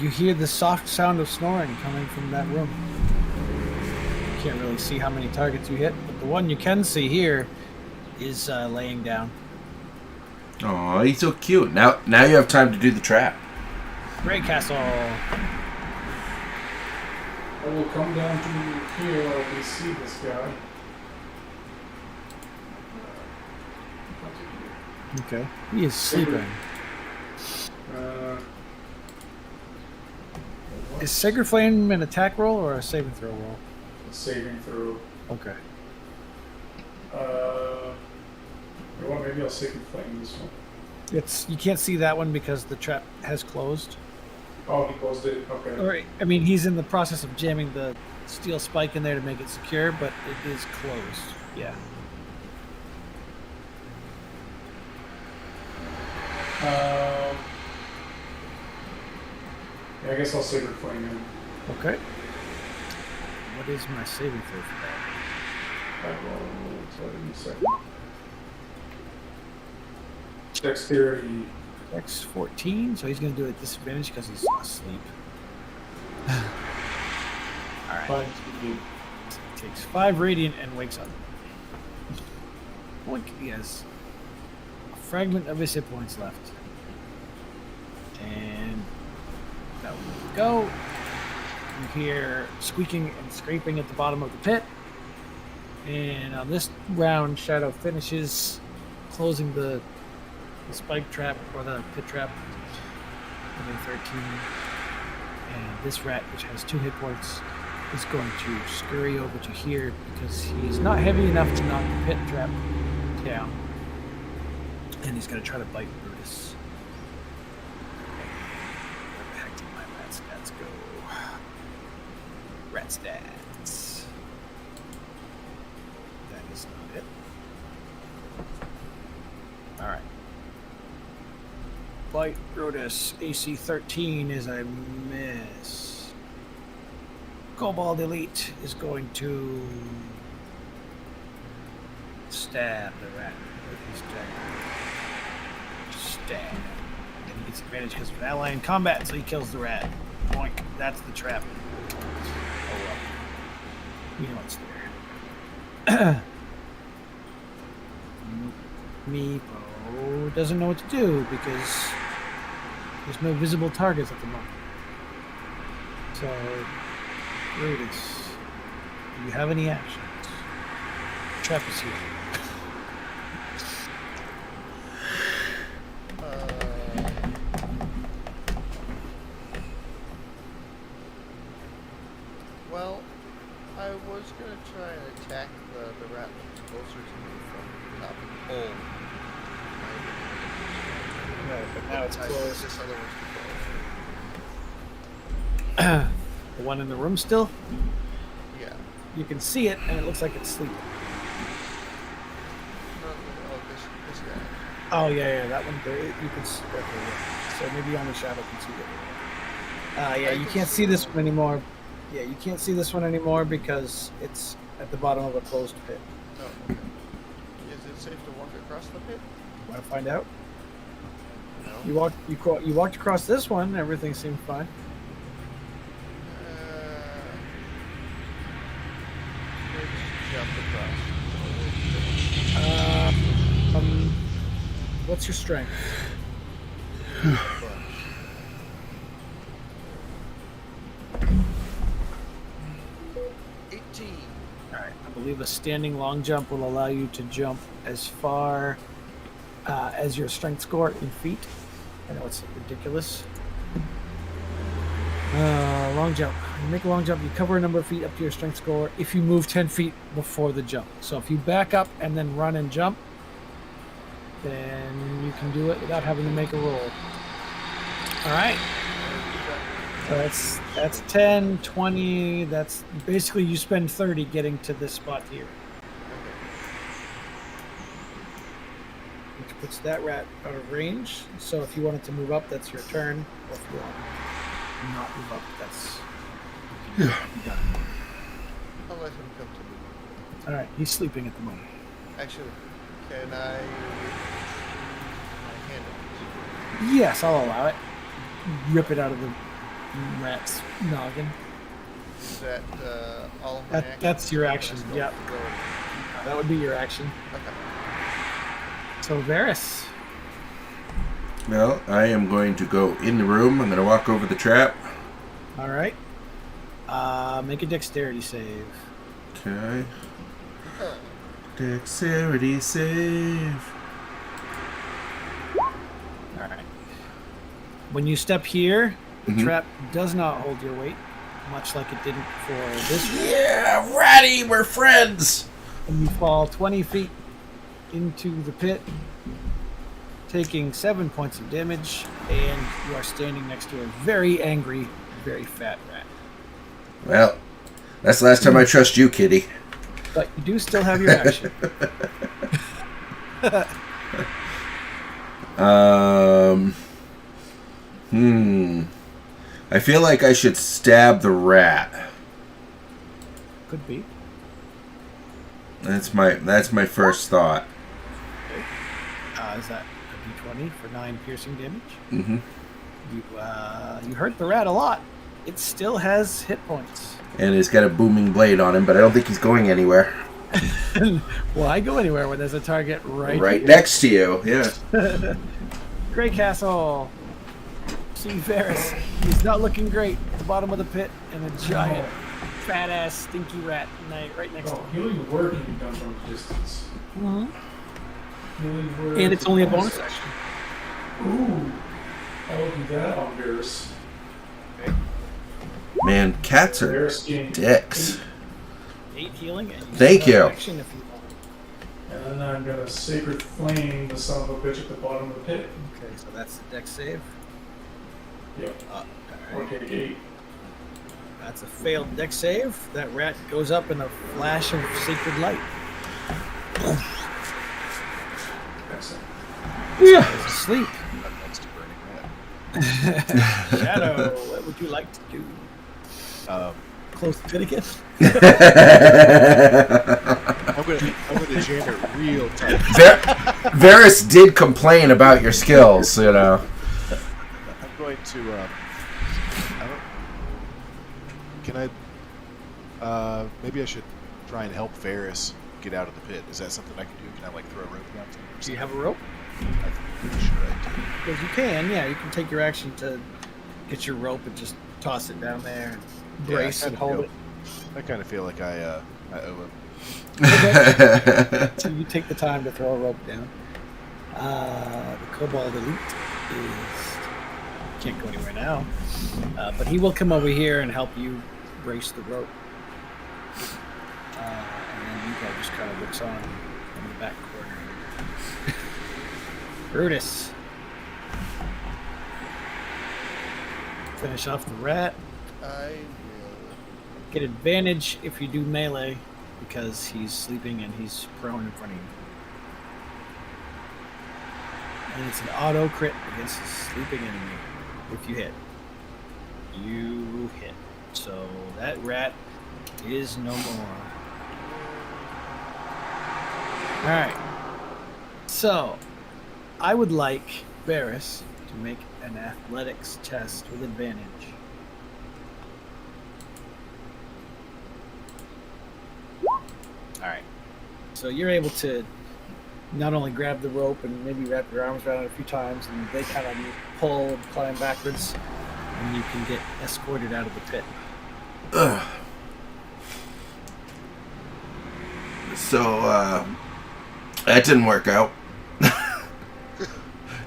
You hear the soft sound of snoring coming from that room. You can't really see how many targets you hit, but the one you can see here is laying down. Oh, he's so cute. Now you have time to do the trap. Grey Castle. I will come down to here where I can see this guy. Okay. He is sleeping. Is Sacred Flame an attack roll or a saving throw roll? Saving throw. Okay. You know what? Maybe I'll sacred flame this one. You can't see that one because the trap has closed. Oh, he closed it. Okay. Or, I mean, he's in the process of jamming the steel spike in there to make it secure, but it is closed. Yeah. Yeah, I guess I'll sacred flame him. Okay. What is my saving throw for that? I will tell you in a second. Dexterity. X 14, so he's going to do it at disadvantage because he's asleep. Alright. Fine. He takes 5 radiant and wakes up. Look, he has a fragment of his hit points left. And that will go. You hear squeaking and scraping at the bottom of the pit. And on this round, Shadow finishes closing the spike trap or the pit trap with a 13. And this rat, which has 2 hit points, is going to scurry over to here because he's not heavy enough to knock the pit trap down. And he's going to try to bite Brutus. Where the heck did my rat stats go? Rat stats. That is not it. Alright. Bite Brutus. AC 13 is a miss. Kobold Elite is going to stab the rat with his dagger. Stab. And he gets advantage because of an ally in combat, so he kills the rat. Boink. That's the trap. Oh well. You know it's there. Meepo doesn't know what to do because there's no visible targets at the moment. So, Brutus, Do you have any actions? Trap is here. Well, I was gonna try and attack the rat that's closer to me from the top of the pole. Right, but now it's I closed. this other one's too The one in the room still? close. Yeah. You can see it, and it looks like it's sleeping. No, oh, this guy. Oh, yeah, that one. There, you can see. Okay, yeah. So maybe only Shadow can see it. Yeah, you can't see this one anymore. Yeah, you can't see this one anymore because it's at the bottom of a closed pit. Oh, okay. Is it safe to walk across the pit? Want to find out? No. You walked across this one. Everything seemed fine. Maybe jump across. What's your strength? But 18. All right. I believe a standing long jump will allow you to jump as far as your strength score in feet. I know it's ridiculous. Long jump. You make a long jump. You cover a number of feet up to your strength score if you move 10 feet before the jump. So if you back up and then run and jump, then you can do it without having to make a roll. All right. So that's 10, 20. That's basically you spend 30 getting to this spot here, which puts that rat out of range. So if you wanted to move up, that's your turn. Or if you want to not move up, that's you got it. I'll let him come to me. All right. He's sleeping at the moment. Actually, can I my hand up? Yes, I'll allow it. Rip it out of the rat's noggin. Is that all of my actions? That's your Or can I action. still Yep. go? That would be your action. Okay. So Varys. Well, I am going to go in the room. I'm going to walk over the trap. All right. Make a dexterity save. Okay. Dexterity save. All right. When you step here, the Mhm. trap does not hold your weight, much like it didn't for this one. Yeah, Ratty, we're friends. And you fall 20 feet into the pit, taking 7 points of damage, and you are standing next to a very angry, very fat rat. Well, that's the last time I trust you, kitty. But you do still have your action. I feel like I should stab the rat. Could be. That's my first thought. Is that a d20 for 9 piercing damage? Mm-hmm. You hurt the rat a lot. It still has hit points. And he's got a booming blade on him, but I don't think he's going anywhere. Why go anywhere when there's a target right here? Next to you, yeah. Grey Castle. See Varys. He's not looking great at the bottom of the pit, and a giant, fat-ass, stinky rat right next to Oh, him. healing word can be done from a distance. Mm-hmm. Healing word. And it's only a bonus action. Ooh. I'll do that on Varys. Man, cats are Varys gained dicks. 8 healing. And Thank still you. have action if you want. And then I'm gonna sacred flame the son of a bitch at the bottom of the pit. Okay, so that's the dex save. Yep. All right. Okay, 8. That's a failed dex save. That rat goes up in a flash of sacred light. Excellent. He's asleep. Up next to burning rat. Shadow, what would you like to do? Close the pit again? I'm gonna jam it real tight. Varys did complain about your skills, you know. I'm going to. Can I? Maybe I should try and help Varys get out of the pit. Is that something I can do? Can I like throw a rope down to him? or Do you something? have a rope? I'm pretty sure I do. Because you can, yeah. You can take your action to get your rope and just toss it down there and brace I and kinda hold do. it. I kind of feel like I owe him. So you take the time to throw a rope down. The Kobold Elite can't go anywhere now, but he will come over here and help you brace the rope. And then you guy just kind of looks on in the back corner. Brutus. Finish off the rat. I will. Get advantage if you do melee because he's sleeping and he's prone in front of you. And it's an auto crit against a sleeping enemy if you hit. You hit. So that rat is no more. Alright. So I would like Varys to make an athletics test with advantage. Alright. So you're able to not only grab the rope and maybe wrap your arms around it a few times, and they kind of pull and climb backwards, and you can get escorted out of the pit. Ugh. So, that didn't work out.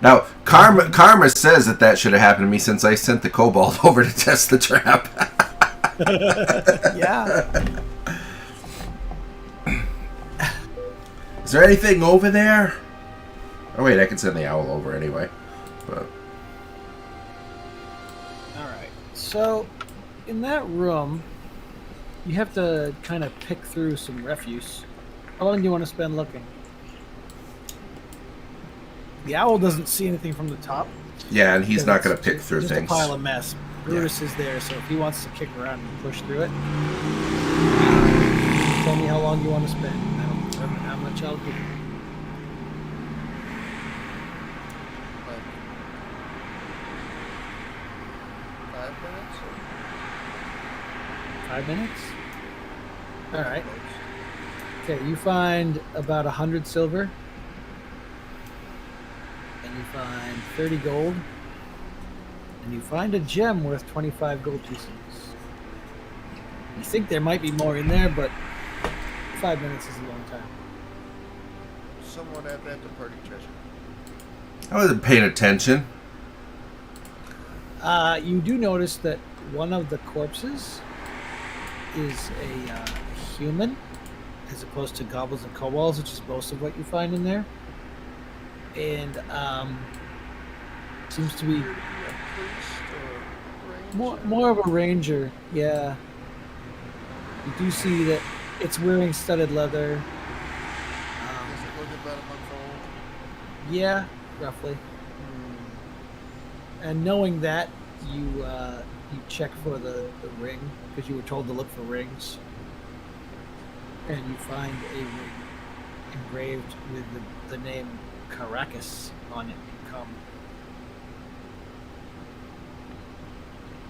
Now, Karma says that should have happened to me since I sent the kobold over to test the trap. Yeah. Is there anything over there? Oh wait, I can send the owl over anyway. But Alright. So, in that room, you have to kind of pick through some refuse. How long do you want to spend looking? The owl doesn't see anything from the top. yeah, and he's because not going to it's pick through just things. a pile of mess. Brutus is there, so if he wants to kick around and push through it, tell me how long you want to spend. That'll determine how much I'll give you. Like 5 minutes? 5 minutes? Alright. Okay, you find about 100 silver. And you find 30 gold. And you find a gem worth 25 gold pieces. You think there might be more in there, but 5 minutes is a long time. Someone add that to party treasure. I wasn't paying attention. You do notice that one of the corpses is a human, as opposed to goblins and kobolds, which is most of what you find in there. And seems to be Priest or ranger? more of a ranger. Yeah. You do see that it's wearing studded leather. Does it look about a month old? Yeah, roughly. And knowing that, you check for the ring because you were told to look for rings, and you find a ring engraved with the name Caracas on it. Come.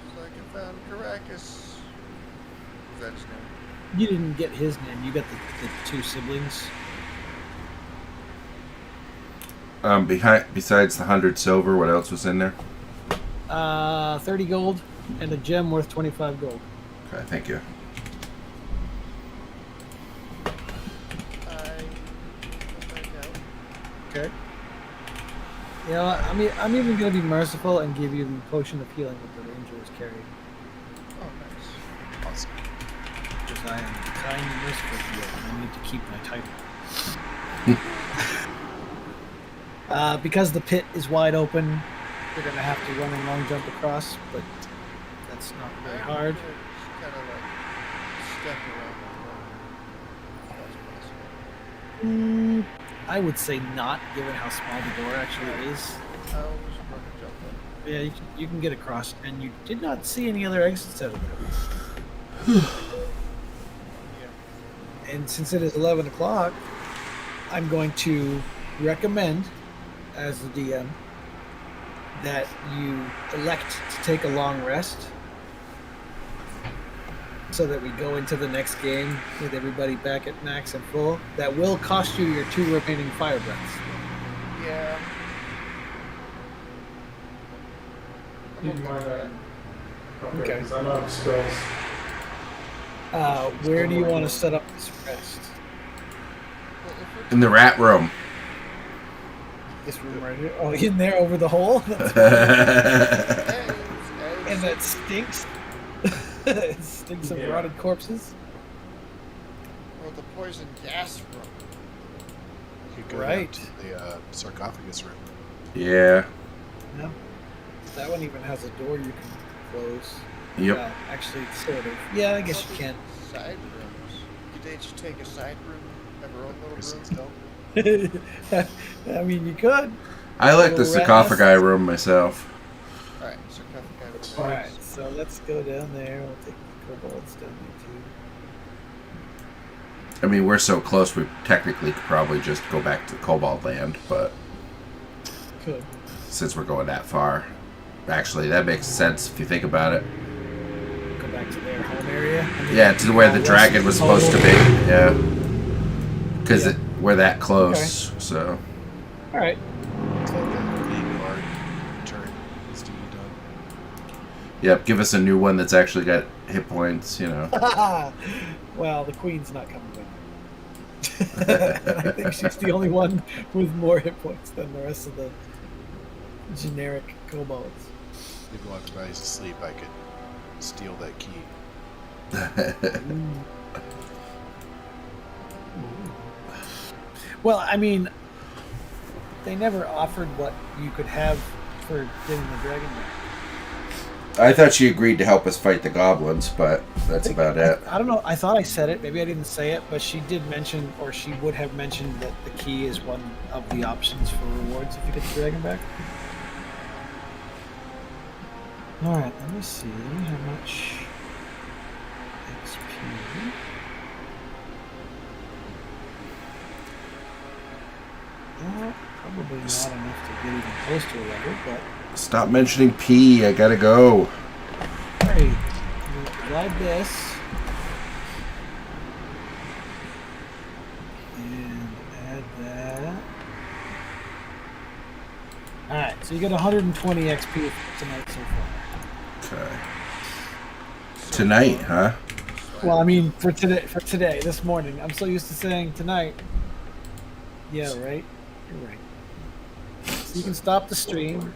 Looks like I found Caracas. Is that his name? You didn't get his name. You got the two siblings. Besides the 100 silver, what else was in there? 30 gold and a gem worth 25 gold. Okay, thank you. I will find out. Okay. You know, I'm even going to be merciful and give you the potion of healing that the ranger is carrying. Oh, nice. Awesome. Because I am kind and merciful to you, and I need to keep my title. Because the pit is wide open, you're going to have to run a long jump across, but that's not very hard. Just kind of like step around the corner. If that's possible. I would say not, given how small the door actually is. I always run a jump up. Yeah, you can get across, and you did not see any other exits out of there. Yeah. And since it is 11 o'clock, I'm going to recommend, as the DM, that you elect to take a long rest so that we go into the next game with everybody back at max and full. That will cost you your 2 remaining fire breaths. Yeah. Keep in mind that. Okay. Because I'm out of spells. Where do you want to set up this rest? Well, if we're In the rat room. This room right here? Oh, in there over the hole? That's eggs, and that stinks. It stinks of Yeah. rotted corpses. or the poison gas room. You could go Right. down to the sarcophagus room. Yeah. Yeah. That one even has a door you can close. Yep. Well, actually, sort of. Yeah, I guess you can. Side rooms. Could they just take a side room, have our own little Prison room? cell. I mean, you could. I like the Little rat sarcophagi nest. room myself. Alright, sarcophagus. All right, so let's go down there. We'll take the kobolds down there too. I mean, we're so close, we technically could probably just go back to Cobalt Land, but Could. since we're going that far, actually, that makes sense if you think about it. Go back to their home area. I mean, Yeah, to where the west dragon of was Cobalt. supposed to be. Yeah. Because Yeah. we're that close, so. All right. It's like the main guard turn needs to be done. Yep, give us a new one that's actually got hit points, you know. Well, the queen's not coming with. I think she's the only one with more hit points than the rest of the generic kobolds. Maybe while everybody's asleep, I could steal that key. Well, I mean, they never offered what you could have for getting the dragon back. I thought she agreed to help us fight the goblins, but that's about it. I don't know. I thought I said it. Maybe I didn't say it, but she did mention, or she would have mentioned, that the key is one of the options for rewards if you get the dragon back. All right, let me see how much XP. Probably not enough to get even close to a level, but Stop mentioning P, I gotta go. hey, we'll glide this. And add that. Alright, so you get 120 XP tonight so far. Okay. Tonight, huh? Well, I mean, for today, this morning. I'm so used to saying tonight. Yeah, right? You're right. So you can stop the stream.